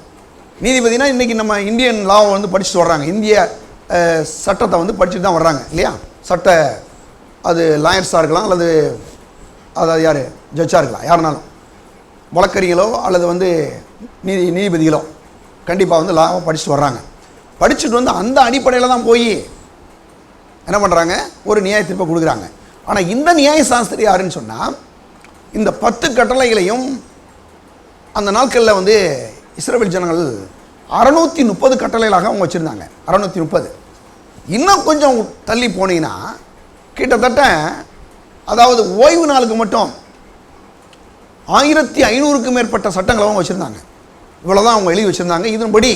நீதிபதினா இன்றைக்கி நம்ம இந்தியன் லாவை வந்து படிச்சுட்டு வர்றாங்க, இந்திய சட்டத்தை வந்து படிச்சுட்டு தான் வர்றாங்க இல்லையா? அது லாயர்ஸாக இருக்கலாம், அதாவது யார் ஜட்ஜாக இருக்கலாம், யாருனாலும் வழக்கறிஞர்களோ அல்லது வந்து நீதிபதிகளோ கண்டிப்பாக வந்து லாவை படிச்சுட்டு வர்றாங்க. படிச்சுட்டு வந்து அந்த அடிப்படையில் தான் போய் என்ன பண்ணுறாங்க, ஒரு நியாய தீர்ப்பை கொடுக்குறாங்க. ஆனால் இந்த நியாயசாஸ்திரி யாருன்னு சொன்னால், இந்த 10 கட்டளைகளையும் அந்த நாட்களில் வந்து இஸ்ரவேல் ஜனங்கள் 630 கட்டளைகளாக அவங்க வச்சுருந்தாங்க. 630. இன்னும் கொஞ்சம் தள்ளி போனீங்கன்னா கிட்டத்தட்ட, அதாவது ஓய்வு நாளுக்கு மட்டும் 1500க்கும் மேற்பட்ட சட்டங்களை அவங்க வச்சுருந்தாங்க. இவ்வளோதான் அவங்க எழுதி வச்சுருந்தாங்க. இதன்படி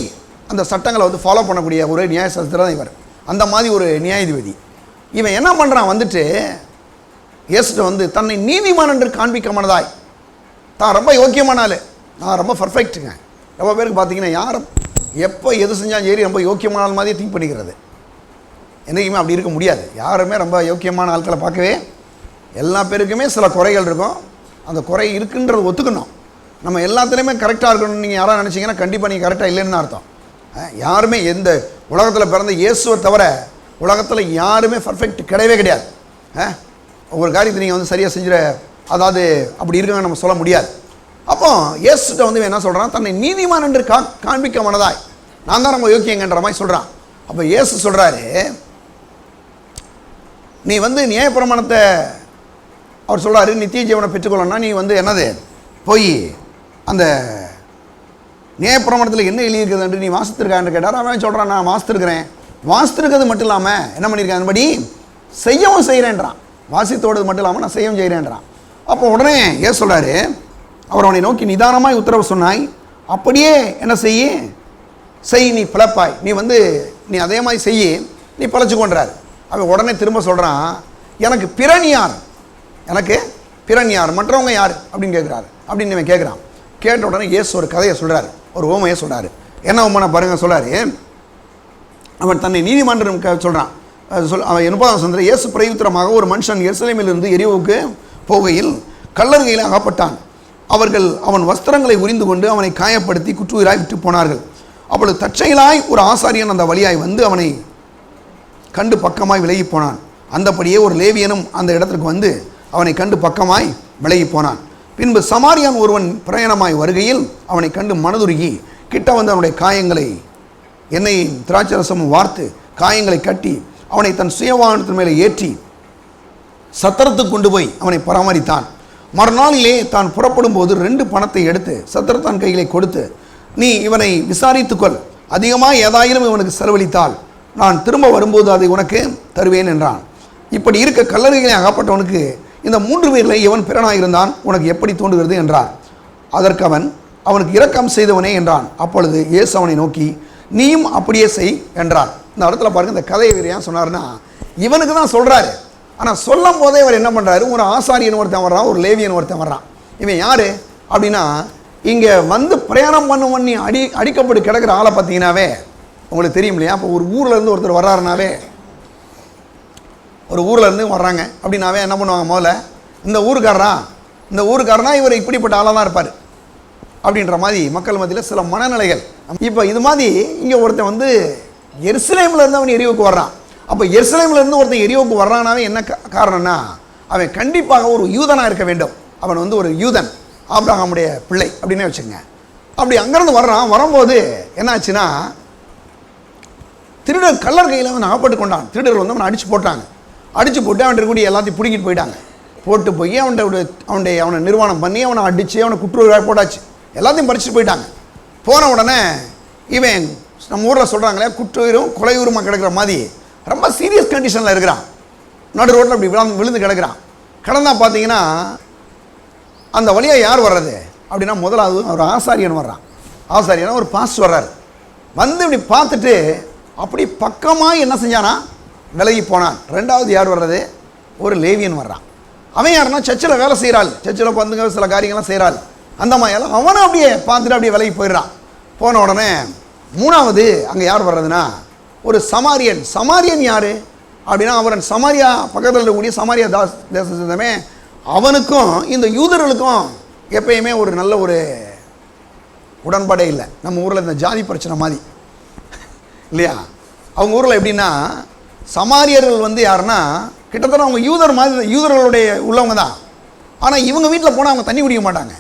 அந்த சட்டங்களை வந்து ஃபாலோ பண்ணக்கூடிய ஒரு நியாயசாஸ்திரி தான் இவர். அந்த மாதிரி ஒரு நியாயாதிபதி. இவன் என்ன பண்ணுறான், வந்துட்டு இயேசுட்ட வந்து தன்னை நீதிமான் என்று காண்பிக்க மனதாய், தான் ரொம்ப யோக்கியமான ஆள், நான் ரொம்ப பர்ஃபெக்ட்டுங்க. ரொம்ப பேருக்கு பார்த்தீங்கன்னா யாரும் எப்போ எது செஞ்சாலும் சரி ரொம்ப யோக்கியமான ஆள் மாதிரியே திங்க் பண்ணிக்கிறது. என்றைக்குமே அப்படி இருக்க முடியாது. யாருமே ரொம்ப யோக்கியமான ஆட்களை பார்க்கவே, எல்லா பேருக்குமே சில குறைகள் இருக்கும். அந்த குறை இருக்குன்றது ஒத்துக்கணும். நம்ம எல்லாத்துலேயுமே கரெக்டாக இருக்கணும்னு நீங்கள் யாராவது நினச்சிங்கன்னா கண்டிப்பாக நீங்கள் கரெக்டாக இல்லைன்னு அர்த்தம். யாருமே எந்த உலகத்தில் பிறந்த இயேசுவை தவிர உலகத்தில் யாருமே பர்ஃபெக்ட் கிடையவே கிடையாது. ஒவ்வொரு காரியத்தை நீங்கள் வந்து சரியாக செஞ்சுற, அதாவது அப்படி இருக்காங்க நம்ம சொல்ல முடியாது. அப்போ இயேசுகிட்ட வந்து என்ன சொல்கிறான், தன்னை நீதிமான் என்று காண்பிக்க மனதாய், நான் தான் நம்ம யோக்கியங்கன்ற மாதிரி சொல்கிறான். அப்போ இயேசு சொல்கிறாரு, நீ வந்து நியாயப்பிரமாணத்தை, அவர் சொல்கிறாரு நித்திய ஜீவனை பெற்றுக்கொள்ளணும்னா நீ வந்து என்னது போய் அந்த நியாயப்பிரமாணத்தில் என்ன எழுதியிருக்குது என்று நீ வாசித்திருக்கான்னு கேட்டார். அவன் சொல்கிறான், நான் வாசித்திருக்கிறேன். வாசித்திருக்கிறது மட்டும் இல்லாமல் என்ன பண்ணியிருக்கேன், அதன்படி செய்யவும் செய்கிறேன்றான். வாசித்தோடு மட்டும் இல்லாமல் நான் செய்யவும் செய்கிறேன்றான். அப்போ உடனே ஏன் சொல்கிறாரு, அவர் அவனை நோக்கி நிதானமாய் உத்தரவு சொன்னாய், அப்படியே என்ன செய் நீ பிழைப்பாய், நீ அதே மாதிரி செய்ய, நீ பிழைச்சிக்கொண்டார். அவன் உடனே திரும்ப சொல்கிறான், எனக்கு பிறன் யார், மற்றவங்க யார் அப்படின்னு கேட்குறாரு. அப்படின்னு இவன் கேட்குறான். கேட்ட உடனே இயேசு ஒரு கதையை சொல்கிறார், ஒரு ஓமையை சொல்கிறாரு. என்ன ஓமனை பாருங்க சொல்கிறாரு. அவன் தன்னை நீதிமன்றம் சொல்கிறான். அவன் 30 இயேசு பிரயுத்தரமாக ஒரு மனுஷன் எருசலேமிலிருந்து எரியோவுக்கு போகையில் கல்லறையில் அகப்பட்டான். அவர்கள் அவன் வஸ்திரங்களை உரிந்து கொண்டு அவனை காயப்படுத்தி குற்றுயிராய் விட்டு போனார்கள். அப்பொழுது தற்செயலாய் ஒரு ஆசாரியன் அந்த வழியாய் வந்து அவனை கண்டு பக்கமாய் விலகி போனான். அந்தபடியே ஒரு லேவியனும் அந்த இடத்திற்கு வந்து அவனை கண்டு பக்கமாய் விலகி போனான். பின்பு சமாரியான் ஒருவன் பிரயாணமாய் வருகையில் அவனை கண்டு மனதுருகி கிட்ட வந்து அவனுடைய காயங்களை எண்ணெயும் திராட்சரசமும் வார்த்து காயங்களை கட்டி அவனை தன் சுயவாகனத்தின் மேலே ஏற்றி சத்திரத்துக்கு கொண்டு போய் அவனை பராமரித்தான். மறுநாளிலே தான் புறப்படும் போது 2 பணத்தை எடுத்து சத்திரத்தான் கைகளை கொடுத்து, நீ இவனை விசாரித்துக்கொள், அதிகமாக ஏதாயிரம் இவனுக்கு செலவழித்தால் நான் திரும்ப வரும்போது அதை உனக்கு தருவேன் என்றான். இப்படி இருக்க கல்லறைகளை அகப்பட்டவனுக்கு இந்த 3 பேரில் எவன் பிறனாயிருந்தான் உனக்கு எப்படி தோன்றுகிறது என்றார். அதற்கு அவன், அவனுக்கு இரக்கம் செய்தவனே என்றான். அப்பொழுது இயேசு அவனை நோக்கி, நீயும் அப்படியே செய் என்றார். இந்த இடத்துல பாருங்க, இந்த கதையை இவர் ஏன் சொன்னார்னா, இவனுக்கு தான் சொல்கிறாரு. ஆனால் சொல்லும் போதே இவர் என்ன பண்ணுறாரு, ஒரு ஆசாரியன் ஒருத்தன் வர்றான், ஒரு லேவியன் ஒருத்தன் வர்றான். இவன் யார் அப்படின்னா, இங்கே வந்து பிரயாணம் பண்ணி அடிக்கப்பட்டு கிடக்கிற ஆளை பார்த்தீங்கன்னாவே உங்களுக்கு தெரியும் இல்லையா? அப்போ ஒரு ஊர்லேருந்து ஒருத்தர் வர்றாருனாவே, ஒரு ஊர்லேருந்து வர்றாங்க அப்படின்னாவே என்ன பண்ணுவாங்க, முதல்ல இந்த ஊருக்காரனா இவர் இப்படிப்பட்ட ஆளாக தான் இருப்பார் அப்படின்ற மாதிரி மக்கள் மத்தியில் சில மனநிலைகள். இப்போ இது மாதிரி இங்கே ஒருத்தன் வந்து எருசலேமில் அவன் எரியோவுக்கு வர்றான். அப்போ எருசலேமில் ஒருத்தன் எரியோவுக்கு வர்றானாவே என்ன காரணம்னா, அவன் கண்டிப்பாக ஒரு யூதனாக இருக்க வேண்டும். அவன் வந்து ஒரு யூதன், ஆபிரகாமுடைய பிள்ளை அப்படின்னே வச்சுங்க. அப்படி அங்கேருந்து வர்றான். வரும்போது என்னாச்சுன்னா, திருடர் கல்லர் கையில் அவன் அகப்பட்டு கொண்டான். திருடர்கள் வந்து அவனை அடித்து போட்டாங்க. அடித்து போட்டு அவன்கிட்ட கூடிய எல்லாத்தையும் பிடிக்கிட்டு போயிட்டாங்க. போட்டு போய் அவனை நிர்வாணம் பண்ணி அவனை அடித்து அவனை குற்றவாளி போட்டாச்சு. எல்லாத்தையும் பறிச்சுட்டு போயிட்டாங்க. போன உடனே இவன் நம்ம ஊரில் சொல்கிறாங்களே, குற்றவீரும் கொலையூருமாக கிடக்கிற மாதிரி ரொம்ப சீரியஸ் கண்டிஷனில் இருக்கிறான். நடு ரோட்டில் அப்படி விழுந்து கிடக்கிறான். கடந்தான் பார்த்தீங்கன்னா, அந்த வழியாக யார் வர்றது அப்படின்னா, முதலாவது ஒரு ஆசாரியன் வர்றான். ஆசாரியனா ஒரு பாஸ்ட் வர்றாரு. வந்து இப்படி பார்த்துட்டு அப்படி பக்கமாக என்ன செஞ்சானா, விலகி போனான். 2வது யார் வர்றது, ஒரு லேவியன் வர்றான். அவன் யாருன்னா, சர்ச்சில் வேலை செய்கிறாள், சர்ச்சில் வந்துங்க சில காரியங்கள்லாம் செய்கிறாள். அந்த மாதிரியெல்லாம் அவனும் அப்படியே பார்த்துட்டு அப்படியே விலகி போயிடுறான். போன உடனே 3வது அங்கே யார் வர்றதுன்னா, ஒரு சமாரியன் யார் அப்படின்னா, அவன் சமாரியா பக்கத்தில் இருக்கக்கூடிய சமாரியா தேசமே. அவனுக்கும் இந்த யூதர்களுக்கும் எப்பயுமே ஒரு நல்ல ஒரு உடன்பாடே இல்லை. நம்ம ஊரில் இந்த ஜாதி பிரச்சனை மாதிரி இல்லையா? அவங்க ஊரில் எப்படின்னா, சமாரியர்கள் வந்து யாருன்னா கிட்டத்தட்ட அவங்க யூதர் மாதிரி, யூதர்களுடைய உள்ளவங்க தான். ஆனால் இவங்க வீட்டில் போனால் அவங்க தண்ணி குடிக்க மாட்டாங்க.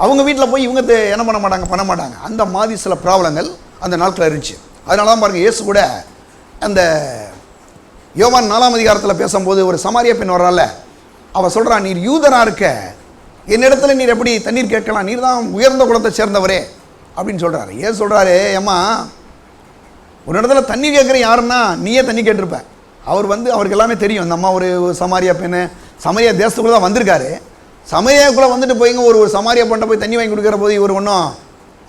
அவங்க வீட்டில் போய் இவங்க என்ன பண்ண மாட்டாங்க. அந்த மாதிரி சில ப்ராப்ளங்கள் அந்த நாட்களில் இருந்துச்சு. அதனால தான் பாருங்கள், இயேசு கூட அந்த யோவான் 4ஆம் அதிகாரத்தில் பேசும்போது ஒரு சமாரியா பெண் வர்றால, அவள் சொல்கிறான், நீர் யூதராக இருக்க என்னிடத்துல நீர் எப்படி தண்ணீர் கேட்கலாம், நீர் தான் உயர்ந்த குலத்தை சேர்ந்தவரே அப்படின்னு சொல்கிறாரு. ஏன் சொல்கிறாரு, ஏம்மா ஒரு இடத்துல தண்ணி கேட்குற யாருன்னா நீயே தண்ணி கேட்டிருப்ப. அவருக்கு எல்லாமே தெரியும். இந்த அம்மா ஒரு சமாரியா பெண்ணு, சமாரியா தேசத்துக்குள்ளே தான் வந்திருக்காரு. சமரியாவுக்குள்ளே வந்துட்டு போய்ங்க ஒரு சமாரியா பண்ண போய் தண்ணி வாங்கி கொடுக்குற போது இவர் ஒன்றும்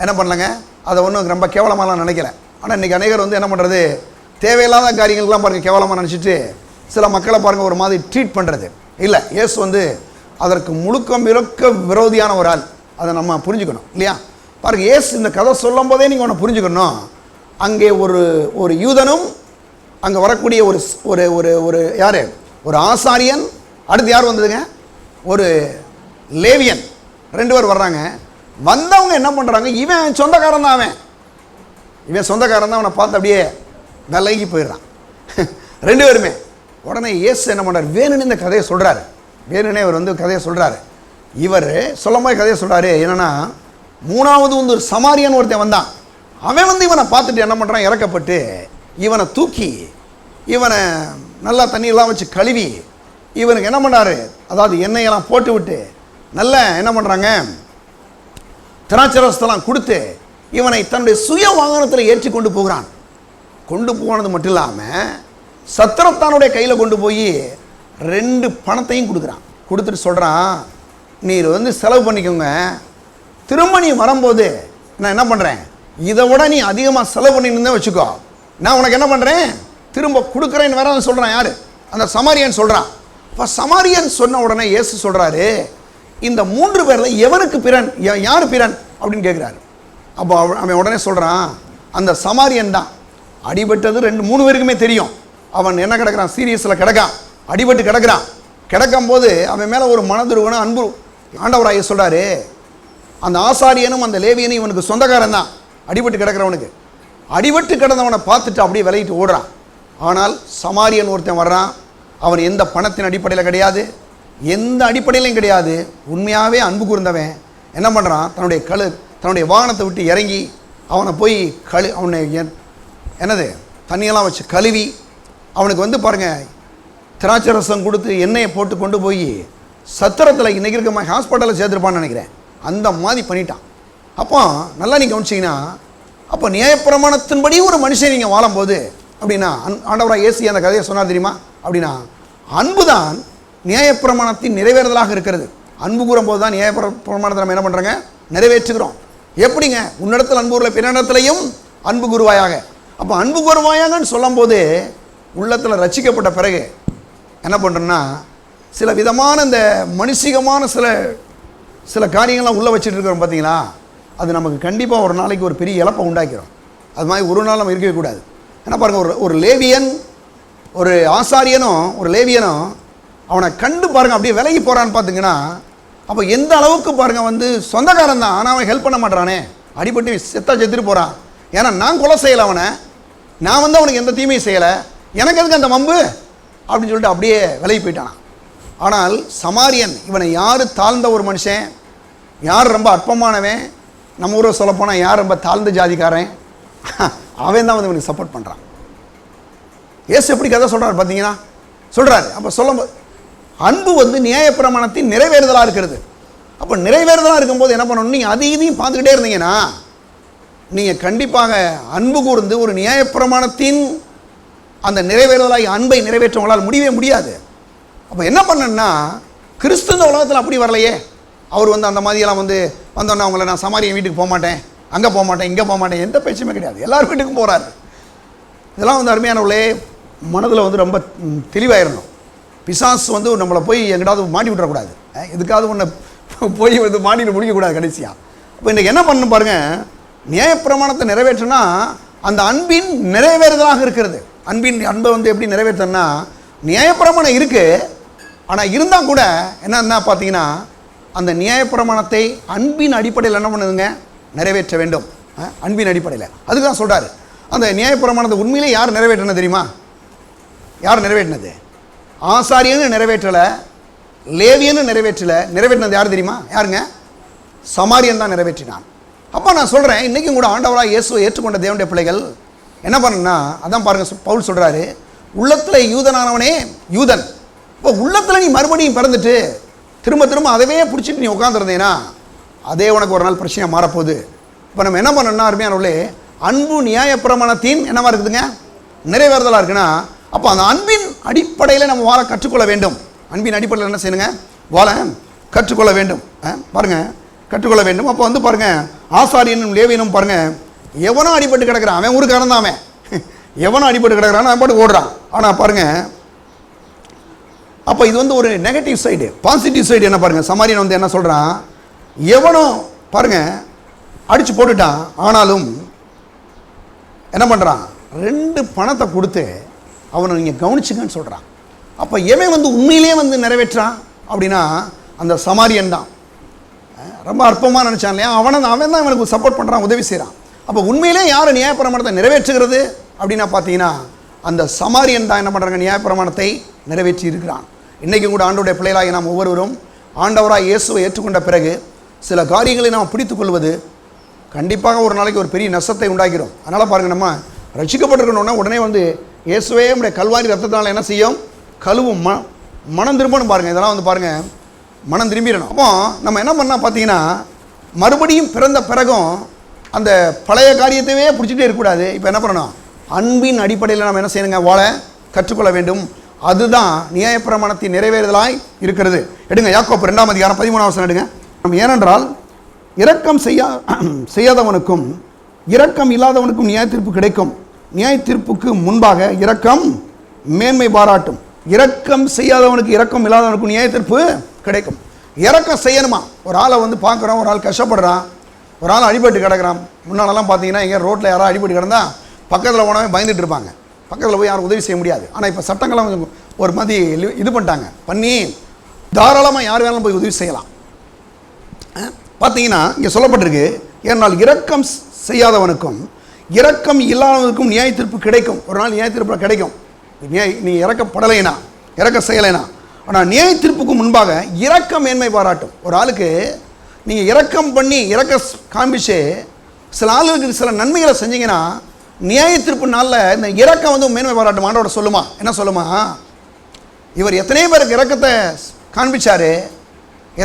என்ன பண்ணலங்க, அதை ஒன்றும் ரொம்ப கேவலமாலாம் நினைக்கிறேன். ஆனால் இன்றைக்கி அநேகர் வந்து என்ன பண்ணுறது, தேவையில்லாத காரியங்கள்லாம் பாருங்கள் கேவலமாக நினச்சிட்டு சில மக்களை பாருங்கள் ஒரு மாதிரி ட்ரீட் பண்ணுறது இல்லை. இயேசு வந்து அதற்கு முழுக்க விரோதியான ஒரு ஆள். அதை நம்ம புரிஞ்சுக்கணும் இல்லையா? பாருங்கள், இயேசு இந்த கதை சொல்லும் போதே நீங்கள் ஒன்று புரிஞ்சுக்கணும். அங்கே ஒரு யூதனும் அங்கே வரக்கூடிய ஒரு யார், ஒரு ஆசாரியன், அடுத்து யார் வந்ததுங்க, ஒரு லேவியன், 2 பேர் வர்றாங்க. வந்தவங்க என்ன பண்ணுறாங்க, இவன் சொந்தக்காரன் தான், இவன் சொந்தக்காரன் தான். அவனை பார்த்து அப்படியே விலகி போயிடுறான் 2 பேருமே. உடனே இயேசு என்ன பண்ணுறார், வேணுன்னு இந்த கதையை சொல்கிறாரு. வேணுன்னே இவர் வந்து கதையை சொல்கிறாரு. இவர் சொல்லும் போது கதையை சொல்கிறாரு. என்னென்னா, 3வது வந்து ஒரு சமாரியன் ஒருத்தன் வந்தான். அவன் வந்து இவனை பார்த்துட்டு என்ன பண்ணுறான், இறக்கப்பட்டு இவனை தூக்கி இவனை நல்லா தண்ணியெல்லாம் வச்சு கழுவி இவனுக்கு என்ன பண்ணுறாரு, அதாவது எண்ணெயெல்லாம் போட்டு விட்டு நல்லா என்ன பண்ணுறாங்க, திராட்சரசத்தெல்லாம் கொடுத்து இவனை தன்னுடைய சுய வாகனத்தில் ஏற்றி கொண்டு போகிறான். கொண்டு போனது மட்டும் இல்லாமல் சத்திரத்தானுடைய கையில் கொண்டு போய் 2 பணத்தையும் கொடுக்குறான். கொடுத்துட்டு சொல்கிறான், நீர் வந்து செலவு பண்ணிக்கோங்க, திரும்ப நீ வரும்போது நான் என்ன பண்ணுறேன், இதை விட நீ அதிகமாக செலவு பண்ணிட்டு வச்சுக்கோ, நான் உனக்கு என்ன பண்ணுறேன், திரும்ப கொடுக்குறேன்னு வேற சொல்கிறான். யார்? அந்த சமாரியன் சொல்கிறான். இப்போ சமாரியன் சொன்ன உடனே இயேசு சொல்கிறாரு, இந்த 3 பேரில் எவனுக்கு பிறன், யார் பிறன் அப்படின்னு கேட்குறாரு. அப்போ அவன் உடனே சொல்கிறான், அந்த சமாரியன் தான். அடிபட்டது 2-3 பேருக்குமே தெரியும். அவன் என்ன கிடக்கிறான், சீரியஸில் கிடக்கான், அடிபட்டு கிடக்கிறான். கிடக்கும் போது அவன் மேலே ஒரு மனதுருவனும் அன்பு ஆண்டவராக சொல்கிறாரு, அந்த ஆசாரியனும் அந்த லேவியனும் இவனுக்கு சொந்தக்காரன் தான். அடிபட்டு கிடக்கிறவனுக்கு, அடிபட்டு கிடந்தவனை பார்த்துட்டு அப்படியே விலகிட்டு ஓடுறான். ஆனால் சமாரியன் ஒருத்தன் வர்றான். அவன் எந்த பணத்தின் அடிப்படையில் கிடையாது, எந்த அடிப்படையிலையும் கிடையாது, உண்மையாகவே அன்பு கூர்ந்தவன். என்ன பண்ணுறான், தன்னுடைய வாகனத்தை விட்டு இறங்கி அவனை போய் அவனை என்னது தண்ணியெல்லாம் வச்சு கழுவி அவனுக்கு வந்து பாருங்கள் திராட்சை ரசம் கொடுத்து எண்ணெயை போட்டு கொண்டு போய் சத்திரத்தில் இன்றைக்கி இருக்க ஹாஸ்பிட்டலில் சேர்த்துருப்பான்னு நினைக்கிறேன். அந்த மாதிரி பண்ணிட்டான். அப்போ நல்லா நீங்கள் கவனிச்சிங்கன்னா, அப்போ நியாயப்பிரமாணத்தின்படி ஒரு மனுஷன் நீங்கள் வாழும்போது அப்படின்னா ஆண்டவராக இயேசு அந்த கதையை சொன்னார் தெரியுமா? அப்படின்னா அன்பு தான் நியாயப்பிரமாணத்தின் நிறைவேறுதலாக இருக்கிறது. அன்பு கூறும்போது தான் நியாயப்பிரமாணத்தை நம்ம என்ன பண்ணுறோங்க, நிறைவேற்றுகிறோம். எப்படிங்க, உன்னிடத்தில் அன்பு கூறல பிறனிடத்திலையும் அன்பு கூறுவாயாக. அப்போ அன்பு கூறுவாயாங்கன்னு சொல்லும் போது உள்ளத்தில் ரட்சிக்கப்பட்ட பிறகு என்ன பண்ணுறோன்னா, சில விதமான இந்த மனுஷிகமான சில காரியங்கள்லாம் உள்ளே வச்சுட்டு இருக்கிறோம் பார்த்தீங்களா, அது நமக்கு கண்டிப்பாக ஒரு நாளைக்கு ஒரு பெரிய இழப்பை உண்டாக்கிறோம். அது மாதிரி ஒரு நாள் நம்ம இருக்கவே கூடாது. என்ன பாருங்கள், ஒரு லேவியன் ஒரு ஆசாரியனும் ஒரு லேவியனும் அவனை கண்டு பாருங்கள் அப்படியே விலகி போகிறான்னு பார்த்திங்கன்னா, அப்போ எந்த அளவுக்கு பாருங்கள் வந்து சொந்தக்காரன் தான், ஆனால் அவன் ஹெல்ப் பண்ண மாட்டானே, அடிபட்டு செத்துட்டு போகிறான். ஏன்னா நான் கொலை செய்யலை அவனை, நான் வந்து அவனுக்கு எந்த தீமையும் செய்யலை, எனக்கு எதுக்கு அந்த வம்பு அப்படின்னு சொல்லிட்டு அப்படியே விலகி போயிட்டான். ஆனால் சமாரியன் இவனை யார் தாழ்ந்த ஒரு மனுஷன், யார் ரொம்ப அற்பமானவன், நம்ம ஊரை சொல்லப்போனால் யார் ரொம்ப தாழ்ந்த ஜாதிக்காரன், அவன் தான் வந்து இவனுக்கு சப்போர்ட் பண்ணுறான். ஏசு எப்படி கதை சொல்கிறார் பார்த்தீங்கன்னா சொல்கிறாரு. அப்போ சொல்லும்போது அன்பு வந்து நியாயப்பிரமாணத்தின் நிறைவேறுதலாக இருக்கிறது. அப்போ நிறைவேறுதலாக இருக்கும்போது என்ன பண்ணணும், நீங்கள் அதையும் பார்த்துக்கிட்டே இருந்தீங்கன்னா நீங்கள் கண்டிப்பாக அன்பு கூர்ந்து ஒரு நியாயப்பிரமாணத்தின் அந்த நிறைவேறுதலாகி அன்பை நிறைவேற்றவங்களால் முடியவே முடியாது. அப்போ என்ன பண்ணணுன்னா, கிறிஸ்து இந்த உலகத்தில் அப்படி வரலையே. அவர் வந்து அந்த மாதிரியெல்லாம் வந்தோன்னா அவங்கள நான் சமாரியன் வீட்டுக்கு போக மாட்டேன், அங்கே போக மாட்டேன், இங்கே போக மாட்டேன், எந்த பேச்சுமே கிடையாது. எல்லார் வீட்டுக்கும் போகிறாரு. இதெல்லாம் வந்து அருமையானவர்களே, மனதில் வந்து ரொம்ப தெளிவாயிடணும். பிசாசு வந்து நம்மளை போய் எங்கிட்டாவது மாட்டி விட்டுறக்கூடாது, எதுக்காவது ஒன்று போய் வந்து மாட்டிட்டு முடிக்கக்கூடாது கடைசியாக. அப்போ இன்றைக்கி என்ன பண்ணணும் பாருங்கள், நியாயப்பிரமாணத்தை நிறைவேற்றினா அந்த அன்பின் நிறைவேறுதலாக இருக்கிறது. அன்பை வந்து எப்படி நிறைவேற்றணும்னா, நியாயப்பிரமாணம் இருக்குது, ஆனால் இருந்தால் கூட என்ன பார்த்தீங்கன்னா அந்த நியாயப்பிரமாணத்தை அன்பின் அடிப்படையில் என்ன பண்ணுதுங்க, நிறைவேற்ற வேண்டும். அன்பின் அடிப்படையில் அதுக்கு தான் சொல்கிறாரு. அந்த நியாயப்பிரமாணத்தை உண்மையிலே யார் நிறைவேற்றினது தெரியுமா? யார் நிறைவேற்றினது? ஆசாரியன்னு நிறைவேற்றலை, லேவியன்னு நிறைவேற்றினது யார் தெரியுமா? யாருங்க? சமாரியன் தான் நிறைவேற்றினான். அப்போ நான் சொல்கிறேன், இன்றைக்கும் கூட ஆண்டவராக இயேசுவை ஏற்றுக்கொண்ட தேவனுடைய பிள்ளைகள் என்ன பண்ணுன்னா, அதான் பாருங்கள் பவுல் சொல்கிறாரு, உள்ளத்தில் யூதனானவனே யூதன். இப்போ உள்ளத்தில் நீ மறுபடியும் பிறந்துட்டு திரும்ப அதவே பிடிச்சிட்டு நீ உட்காந்துருந்தேன்னா அதே உனக்கு ஒரு நாள் பிரச்சனையாக மாறப்போகுது. இப்போ நம்ம என்ன பண்ணணும்னா, அருமையானவர்களே, அன்பு நியாயப்பிரமாணத்தின் என்னவா இருக்குதுங்க, நிறைவேறுதலாக இருக்குன்னா, அப்போ அந்த அன்பின் அடிப்படையில் நம்ம வாழ கற்றுக்கொள்ள வேண்டும். அன்பின் அடிப்படையில் என்ன செய்யணுங்க, வாழ கற்றுக்கொள்ள வேண்டும். பாருங்கள், கற்றுக்கொள்ள வேண்டும். அப்போ வந்து பாருங்கள், ஆசாரியனும் லேவியனும் பாருங்கள், எவனோ அடிபட்டு கிடக்கிறான், அவன் ஊருக்காரன் தான், அவன் எவனோ அடிபட்டு கிடக்கிறான், அவன் பாட்டு ஓடுறான். ஆனால் பாருங்கள், அப்போ இது வந்து ஒரு நெகட்டிவ் சைடு. பாசிட்டிவ் சைடு என்ன பாருங்கள், சமாரியன் வந்து என்ன சொல்கிறான், எவனோ பாருங்கள் அடித்து போட்டுட்டான், ஆனாலும் என்ன பண்ணுறான், 2 பணத்தை கொடுத்து அவனை நீங்கள் கவனிச்சுங்கன்னு சொல்கிறான். அப்போ எவன் வந்து உண்மையிலே வந்து நிறைவேற்றான் அப்படின்னா அந்த சமாரியன் தான். ரொம்ப அற்பமாக நினச்சான் இல்லையா, அவன் தான் இவனுக்கு சப்போர்ட் பண்ணுறான், உதவி செய்கிறான். அப்போ உண்மையிலே யார் நியாயப்பிரமாணத்தை நிறைவேற்றுகிறது அப்படின்னா பார்த்தீங்கன்னா அந்த சமாரியன் தான் என்ன பண்ணுறாங்க, நியாயப்பிரமாணத்தை நிறைவேற்றி இருக்கிறான். இன்றைக்கும் கூட ஆண்டவருடைய பிள்ளைகளாகி நாம் ஒவ்வொருவரும் ஆண்டவராக இயேசுவை ஏற்றுக்கொண்ட பிறகு சில காரியங்களை நாம் பிடித்து கொள்வது கண்டிப்பாக ஒரு நாளைக்கு ஒரு பெரிய நஷ்டத்தை உண்டாக்கிறோம். அதனால் பாருங்கள், நம்ம ரட்சிக்கப்பட்டிருக்கணும்னா உடனே வந்து இயேசுவே நம்முடைய கல்வாரி ரத்தத்தினால் என்ன செய்யும், கழுவும், மனம் திரும்பணும். பாருங்கள், இதெல்லாம் வந்து பாருங்கள் மனம் திரும்பிடணும். அப்போ நம்ம என்ன பண்ணால் பார்த்தீங்கன்னா, மறுபடியும் பிறந்த பிறகும் அந்த பழைய காரியத்தையே பிடிச்சிட்டே இருக்கக்கூடாது. இப்போ என்ன பண்ணணும், அன்பின் அடிப்படையில் நம்ம என்ன செய்யணுங்க, வாழ கற்றுக்கொள்ள வேண்டும். அதுதான் நியாயப்பிரமாணத்தின் நிறைவேறுதலாய் இருக்கிறது. எடுங்க யாக்கோப்பு 2 அதிகாரம் 13 எடுங்க. ஏனென்றால் இரக்கம் செய்யாதவனுக்கும் இரக்கம் இல்லாதவனுக்கும் நியாய தீர்ப்பு கிடைக்கும். நியாய தீர்ப்புக்கு முன்பாக இரக்கம் மேன்மை பாராட்டும். இரக்கம் செய்யாதவனுக்கு இரக்கம் இல்லாதவனுக்கும் நியாய தீர்ப்பு கிடைக்கும். இரக்கம் செய்யணுமா? ஒரு ஆளை வந்து பார்க்குறோம், ஒரு ஆள் கஷ்டப்படுறான், ஒரு ஆள் அடிபட்டு கிடக்கிறான். முன்னாலெல்லாம் பார்த்தீங்கன்னா எங்கே ரோட்டில் யாராவது அடிபட்டு கிடந்தா பக்கத்தில் போனவே பயந்துட்டு இருப்பாங்க, பக்கத்தில் போய் யாரும் உதவி செய்ய முடியாது. ஆனால் இப்போ சட்டங்கள்லாம் கொஞ்சம் ஒரு மாதிரி இது பண்ணிட்டாங்க, பண்ணி தாராளமாக யார் வேணாலும் போய் உதவி செய்யலாம். பார்த்தீங்கன்னா இங்கே சொல்லப்பட்டிருக்கு, ஏனால் இரக்கம் செய்யாதவனுக்கும் இரக்கம் இல்லாதவனுக்கும் நியாய தீர்ப்பு கிடைக்கும். ஒரு நாள் நியாய தீர்ப்பு கிடைக்கும். நீ இறக்கப்படலைனா, இறக்க செய்யலைனா. ஆனால் நியாய தீர்ப்புக்கு முன்பாக இரக்கம் மேன்மை பாராட்டும். ஒரு ஆளுக்கு நீங்கள் இரக்கம் பண்ணி இறக்க காண்பிச்சு சில ஆளுகளுக்கு சில நன்மைகளை செஞ்சீங்கன்னா நியாய தீர்ப்பு நாளில் இந்த இரக்கம் வந்து மேன்மை பாராட்டும். ஆண்டோட சொல்லுமா, என்ன சொல்லுமா, இவர் எத்தனை பேருக்கு இரக்கத்தை காண்பிச்சாரு,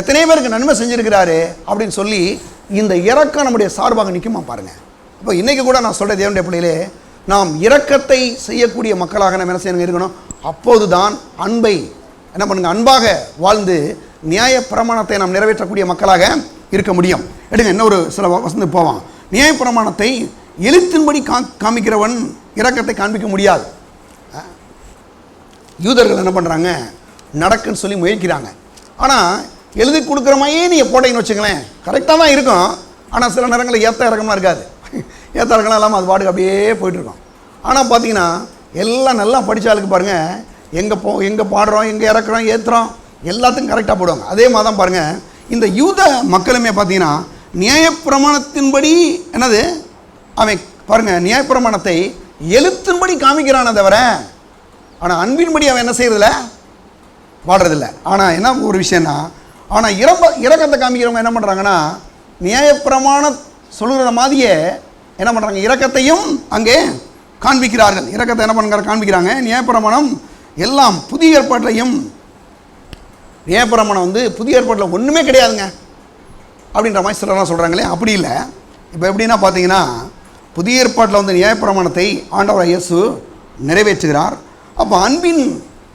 எத்தனை பேருக்கு நன்மை செஞ்சுருக்கிறாரு அப்படின்னு சொல்லி இந்த இரக்கம் நம்முடைய சார்பாக நிற்குமா பாருங்கள். இப்போ இன்றைக்கி கூட நான் சொல்கிற தேவனுடைய பிள்ளையிலே நாம் இரக்கத்தை செய்யக்கூடிய மக்களாக நம்ம என்ன செய்யணும் இருக்கணும். அப்போது தான் அன்பை என்ன பண்ணுங்க, அன்பாக வாழ்ந்து நியாய பிரமாணத்தை நாம் நிறைவேற்றக்கூடிய மக்களாக இருக்க முடியும். எடுங்க இன்னொரு சில வசந்து போவான். நியாய பிரமாணத்தை எழுத்தின்படி காமிக்கிறவன் இரக்கத்தை காண்பிக்க முடியாது. யூதர்கள் என்ன பண்ணுறாங்க, நடக்குன்னு சொல்லி முயற்சிக்கிறாங்க. ஆனால் எழுதி கொடுக்குற மாதிரியே நீங்கள் போட்டீங்கன்னு வச்சுங்களேன், கரெக்டாக தான் இருக்கும். ஆனால் சில நேரங்களில் ஏற்ற இறக்கமாக இருக்காது. ஏற்ற இறக்கம்லாம் இல்லாமல் அது பாட்டுக்கு அப்படியே போயிட்டுருக்கோம். ஆனால் பார்த்தீங்கன்னா எல்லாம் நல்லா படித்தாளுக்கு பாருங்கள், எங்கே பாடுறோம், எங்கே இறக்குறோம், ஏற்றுறோம், எல்லாத்துக்கும் கரெக்டாக போடுவாங்க. அதே மாதிரி தான் பாருங்கள் இந்த யூத மக்களுமே பார்த்தீங்கன்னா நியாயப்பிரமாணத்தின்படி என்னது அவன் பாருங்கள் நியாயப்பிரமாணத்தை எழுத்தின்படி காமிக்கிறானே தவிர ஆனால் அன்பின்படி அவன் என்ன செய்கிறதில்ல, பாடுறதில்லை. ஆனால் என்ன ஒரு விஷயம்னா, ஆனால் இரக்கத்தை காமிக்கிறவங்க என்ன பண்ணுறாங்கன்னா நியாயப்பிரமாணம் சொல்லுகிற மாதிரியே என்ன பண்ணுறாங்க, இரக்கத்தையும் அங்கே காண்பிக்கிறார்கள். இரக்கத்தை என்ன பண்ணுற காண்பிக்கிறாங்க. நியாயப்பிரமாணம் எல்லாம் புதிய ஏற்பாட்டிலையும், நியாயப்பிரமாணம் வந்து புதிய ஏற்பாட்டில் ஒன்றுமே கிடையாதுங்க அப்படின்ற மாதிரி சிலர்லாம் சொல்கிறாங்களே, அப்படி இல்லை. இப்போ எப்படின்னா பார்த்தீங்கன்னா புதிய ஏற்பாட்டில் வந்து நியாயப்பிரமாணத்தை ஆண்டவர் இயேசு நிறைவேற்றுகிறார். அப்போ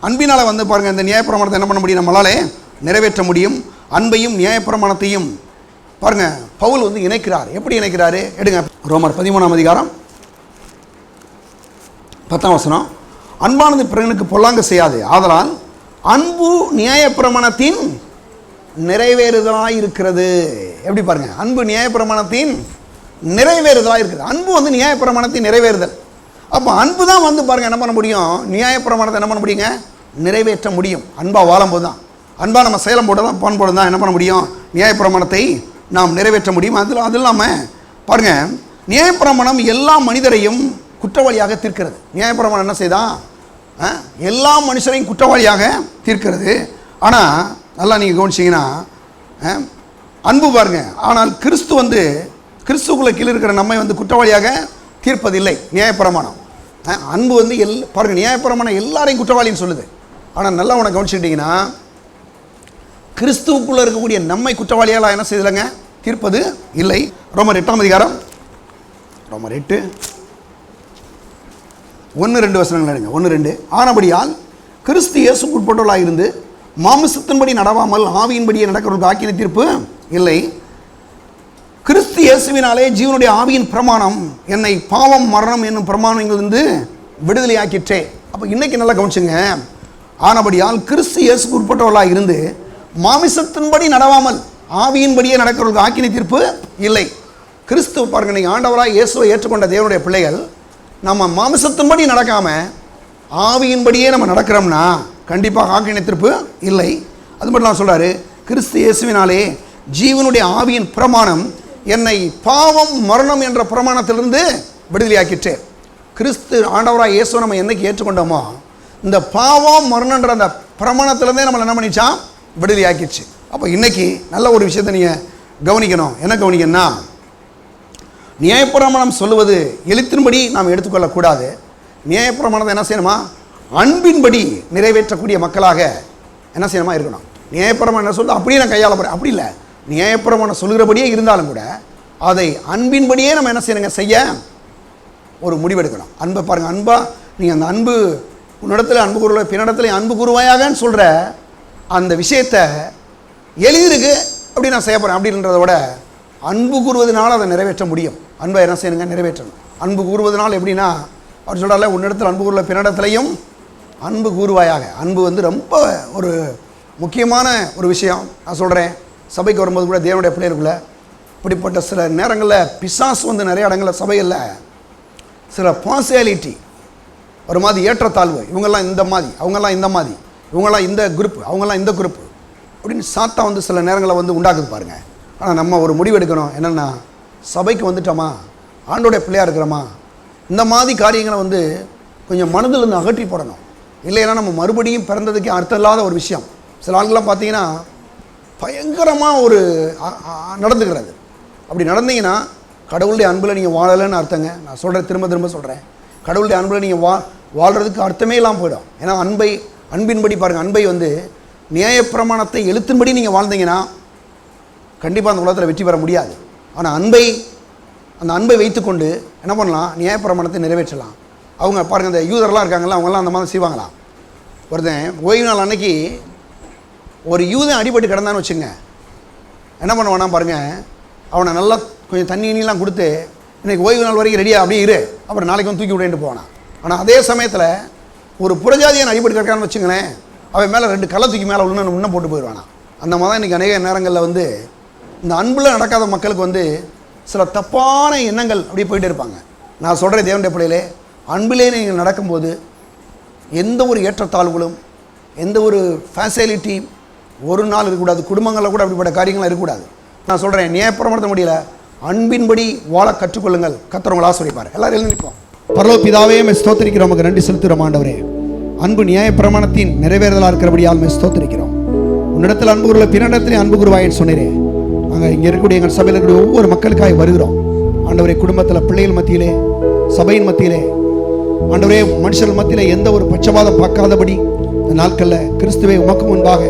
அன்பினால் வந்து பாருங்கள் இந்த நியாயப்பிரமாணத்தை என்ன பண்ண முடியும், நம்மளாலே நிறைவேற்ற முடியும். அன்பையும் நியாயப்பிரமாணத்தையும் பாருங்கள் பவுல் வந்து இணைக்கிறார். எப்படி இணைக்கிறாரு எடுங்க. ரோமர் 13 அதிகாரம் 10 அன்பானது பிறனுக்கு பொல்லாங்க செய்யாது, ஆதலால் அன்பு நியாயப்பிரமாணத்தின் நிறைவேறுதலாக இருக்கிறது. எப்படி பாருங்கள், அன்பு நியாயப்பிரமாணத்தின் நிறைவேறுதலாக இருக்குது. அன்பு வந்து நியாயப்பிரமாணத்தின் நிறைவேறுதல். அப்போ அன்பு தான் வந்து பாருங்கள் என்ன பண்ண முடியும், நியாயப்பிரமாணத்தை என்ன பண்ண முடியுங்க, நிறைவேற்ற முடியும். அன்பாக வாழும்போது தான், அன்பாக நம்ம செயலம் போட்டு தான் போது தான் என்ன பண்ண முடியும், நியாயப்பிரமாணத்தை நாம் நிறைவேற்ற முடியும். அது இல்லாமல் பாருங்கள் நியாயப்பிரமாணம் எல்லா மனிதரையும் குற்றவாளியாக தீர்க்கிறது. நியாயப்பிரமாணம் என்ன செய்தான், எல்லா மனுஷரையும் குற்றவாளியாக தீர்க்கிறது. ஆனால் நல்லா நீங்கள் கவனிச்சிங்கன்னா அன்பு பாருங்கள், ஆனால் கிறிஸ்துக்குள்ளே கீழே இருக்கிற நம்மை வந்து குற்றவாளியாக தீர்ப்பதில்லை நியாயப்பிரமாணம். அன்பு வந்து பாருங்கள் நியாயப்பிரமாணம் எல்லாரையும் குற்றவாளின்னு சொல்லுது. ஆனால் நல்லா உனக்கு கவனிச்சுக்கிட்டிங்கன்னா கிறிஸ்துவுக்குள்ளே இருக்கக்கூடிய நம்மை குற்றவாளியால் என்ன செய்யலைங்க, தீர்ப்பது இல்லை. ரோமர் 8 அதிகாரம், ரோமர் 8 1-2 எடுங்க. 1-2 ஆனபடியால் கிறிஸ்து இயேசுக்கு உட்பட்டவர்களாக இருந்து மாமிசத்தின்படி நடவாமல் ஆவியின்படியே நடக்கிறவர்களுக்கு ஆக்கின தீர்ப்பு இல்லை. கிறிஸ்து இயேசுவினாலே ஜீவனுடைய ஆவியின் பிரமாணம் என்னை பாவம் மரணம் என்னும் பிரமாணங்களிலிருந்து விடுதலையாக்கிற்றே. அப்போ இன்னைக்கு நல்லா கவனிச்சுங்க. ஆனபடியால் கிறிஸ்து இயேசுக்கு உட்பட்டவர்களாக இருந்து மாமிசத்தின்படி நடவாமல் ஆவியின்படியே நடக்கிறவர்களுக்கு ஆக்கின தீர்ப்பு இல்லை. கிறிஸ்து பாருங்க, நீங்கள் ஆண்டவராக இயேசுவை ஏற்றுக்கொண்ட தேவனுடைய பிள்ளைகள் நம்ம மாமிசத்தின்படி நடக்காமல் ஆவியின்படியே நம்ம நடக்கிறோம்னா கண்டிப்பாக ஆக்கின தீர்ப்பு இல்லை. அது மட்டும் நான் சொல்கிறாரு, கிறிஸ்து இயேசுவினாலே ஜீவனுடைய ஆவியின் பிரமாணம் என்னை பாவம் மரணம் என்ற பிரமாணத்திலிருந்து விடுதலையாக்கிட்டு. கிறிஸ்து ஆண்டவராக இயேசுவை நம்ம என்னைக்கு ஏற்றுக்கொண்டோமோ இந்த பாவம் மரணன்ற அந்த பிரமாணத்திலேருந்தே நம்மளை என்ன பண்ணிச்சா, விடுதலையாக்கிடுச்சு. அப்போ இன்றைக்கி நல்ல ஒரு விஷயத்தை நீங்கள் கவனிக்கணும். என்ன கவனிக்கணும்னா, நியாயப்பிரமாணம் சொல்லுவது எழுத்தின்படி நாம் எடுத்துக்கொள்ளக்கூடாது. நியாயப்பிரமாணத்தை என்ன செய்யணுமா, அன்பின்படி நிறைவேற்றக்கூடிய மக்களாக என்ன செய்யணுமா இருக்கணும். நியாயப்பிரமாணம் என்ன சொல்லுது அப்படியே நான் கையாள போகிறேன், அப்படி இல்லை. நியாயப்பிரமாணம் சொல்கிறபடியே இருந்தாலும் கூட அதை அன்பின்படியே நம்ம என்ன செய்யணுங்க, செய்ய ஒரு முடிவெடுக்கணும். அன்பை பாருங்கள், அன்பாக நீங்கள் அந்த அன்பு உன்னிடத்தில் அன்பு கூறுவ பின்னிடத்துல அன்பு கூறுவாயாகன்னு சொல்கிற அந்த விஷயத்தை எழுதிருக்கு அப்படி நான் செய்ய போகிறேன் அப்படின்றத விட அன்பு கூறுவதனால அதை நிறைவேற்ற முடியும். அன்பை என்ன செய்யணுங்க? நிறைவேற்றணும். அன்பு கூறுவதனால் எப்படின்னா அவர் சொல்கிறார்ல, உன்னிடத்தில் அன்பு கூறுவ பின்னிடத்துலையும் அன்பு கூறுவாயாக. அன்பு வந்து ரொம்ப ஒரு முக்கியமான ஒரு விஷயம். நான் சொல்கிறேன், சபைக்கு வரும்போது கூட தேவனுடைய பிள்ளைகளுக்குள்ள இப்படிப்பட்ட சில நேரங்களில் பிசாசு வந்து நிறைய இடங்களில் சபைகளில் சில பார்சியாலிட்டி ஒரு மாதிரி ஏற்றத்தாழ்வு, இவங்கெல்லாம் இந்த மாதிரி, அவங்கெல்லாம் இந்த மாதிரி, இவங்கெல்லாம் இந்த குரூப், அவங்கெல்லாம் இந்த குரூப் அப்படின்னு சாத்தா வந்து சில நேரங்களில் வந்து உண்டாக்குது பாருங்கள். ஆனால் நம்ம ஒரு முடிவு எடுக்கணும். என்னென்னா, சபைக்கு வந்துட்டோமா, ஆண்டோடைய பிள்ளையாக இருக்கிறோமா, இந்த மாதிரி காரியங்களை வந்து கொஞ்சம் மனதிலிருந்து அகற்றி போடணும். இல்லைன்னா நம்ம மறுபடியும் பிறந்ததுக்கே அர்த்தம் இல்லாத ஒரு விஷயம். சில ஆண்கள்லாம் பார்த்தீங்கன்னா பயங்கரமாக ஒரு நடந்துக்கிறது. அப்படி நடந்தீங்கன்னா கடவுளுடைய அன்பில் நீங்கள் வாழலைன்னு அர்த்தங்க. நான் சொல்கிறேன், திரும்ப சொல்கிறேன், கடவுளுடைய அன்பில் நீங்கள் வாழ்கிறதுக்கு அர்த்தமே இல்லாமல் போயிடும். ஏன்னா அன்பின்படி பாருங்கள், அன்பை வந்து நியாயப்பிரமாணத்தை எழுத்தின்படி நீங்கள் வாழ்ந்தீங்கன்னா கண்டிப்பாக அந்த உலகத்தில் வெற்றி பெற முடியாது. ஆனால் அந்த அன்பை வைத்துக்கொண்டு என்ன பண்ணலாம்? நியாயப்பிரமாணத்தை நிறைவேற்றலாம். அவங்க பாருங்கள், இந்த யூதர்லாம் இருக்காங்களா, அவங்கெல்லாம் அந்த மாதிரி செய்வாங்களாம். ஒருத்தன் ஓய்வு நாள் அன்னைக்கு ஒரு யூதன் அடிபட்டு கிடந்தான்னு வச்சுங்க, என்ன பண்ணுவானா பாருங்கள், அவனை நல்லா கொஞ்சம் தண்ணிலாம் கொடுத்து இன்றைக்கி ஓய்வு நாள் வரைக்கும் ரெடியாக அப்படியே இரு, அப்புறம் நாளைக்கு வந்து தூக்கி விடேன்ட்டு போனான். ஆனால் அதே சமயத்தில் ஒரு புறஜாதியன் அடிபட்டு கிடக்கான்னு வச்சுங்களேன், அவன் மேலே 2 கல்லை தூக்கி மேலே உள்ள முன்ன போட்டு போயிடுவானா. அந்த மாதிரி தான் இன்றைக்கி அநேக நேரங்களில் வந்து இந்த அன்பில் நடக்காத மக்களுக்கு வந்து சில தப்பான எண்ணங்கள் அப்படியே போயிட்டு இருப்பாங்க. நான் சொல்கிறேன், தேவனுடைய பிள்ளைகளே, அன்பிலே நீங்கள் நடக்கும்போது எந்த ஒரு ஏற்றத்தாழ்வுகளும் எந்த ஒரு ஃபேசிலிட்டி ஒரு நாள் இருக்கக்கூடாது. குடும்பங்களில் கூட அப்படிப்பட்ட காரியங்கள்லாம் இருக்கக்கூடாது. நான் சொல்கிறேன், நியாயப்பிரமாணத்தை முடியல, அன்பின்படி வாழ கற்றுக்கொள்ளுங்கள். கர்த்தர் உங்களை ஆசீர்வதிப்பார். எல்லாரும் எழுந்து நிற்போம். பரலோக பிதாவே, உம்மை ஸ்தோத்திரிக்கிறோம், உமக்கு நன்றி செலுத்துகிறோம் ஆண்டவரே. அன்பு நியாயப்பிரமாணத்தின் நிறைவேறுதலாக இருக்கிறபடியால் உம்மை ஸ்தோத்திரிக்கிறோம். உன்னிடத்தில் அன்பு கூறுவ பின்னிடத்திலே அன்பு கூறுவாயின்னு சொன்னீரே. நாங்கள் இங்கே இருக்கக்கூடிய எங்கள் சபையில் இருக்கக்கூடிய ஒவ்வொரு மக்களுக்காக வருகிறோம் ஆண்டவரே. குடும்பத்தில், பிள்ளைகள் மத்தியிலே, சபையின் மத்தியிலே ஆண்டவரே, மனுஷர்கள் மத்தியிலே எந்த ஒரு பட்சபாதம் பார்க்காதபடி இந்த நாட்களில் கிறிஸ்துவை உமக்கு முன்பாக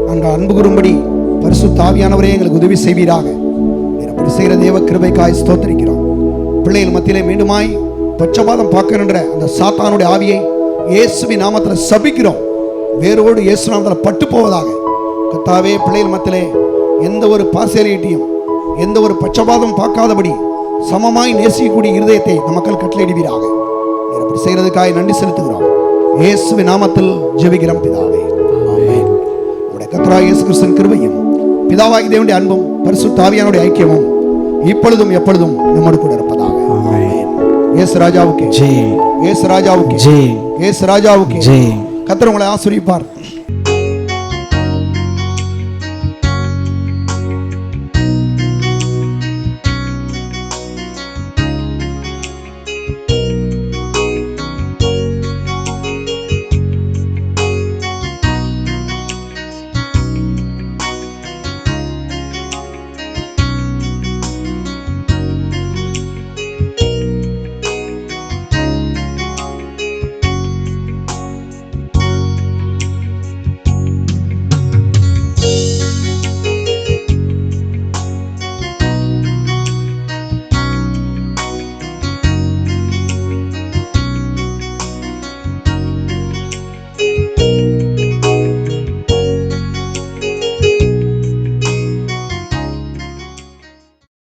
நாங்கள் அன்பு கூறும்படி பரிசுத்த ஆவியானவரே எங்களுக்கு உதவி செய்வீராக. அப்படி செய்கிற தேவ கிருபைக்காய் ஸ்தோத்திரிக்கிறோம். பிள்ளைகள் மத்தியிலே மீண்டுமாய் பட்சபாதம் பார்க்கின்ற அந்த சாத்தானுடைய ஆவியை இயேசுவின் நாமத்தில் சபிக்கிறோம். வேரோடு இயேசு நாமத்தில் பட்டு போவதாக. கர்த்தாவே, பிள்ளைகள் மத்தியிலே எந்த ஒரு பார்சியாலிட்டியும் எந்த ஒரு பட்சபாதம் பார்க்காதபடி சமமாய் நேசிக்கக்கூடிய இருதயத்தை நம் மக்கள் கட்டளையிடுவீராக. அப்படி செய்கிறதுக்காக நன்றி செலுத்துகிறோம். இயேசுவின் நாமத்தில் ஜெபிக்கிறோம் பிதாவே, ஆமென். நம்முடைய கர்த்தராகிய இயேசு கிறிஸ்துவின் கிருபையும் பிதாவாகிய தேவனுடைய அன்பும் பரிசுத்த ஆவியானவருடைய ஐக்கியமும் இப்பொழுதும் எப்பொழுதும் நம்மோடு கூட இருப்பதாக. ஆமென். இயேசு ராஜாவுக்கு ஜெய், இயேசு ராஜாவுக்கு ஜெய், இயேசு ராஜாவுக்கு ஜெய். கர்த்தர் உங்களை ஆசீர்வதிப்பார்.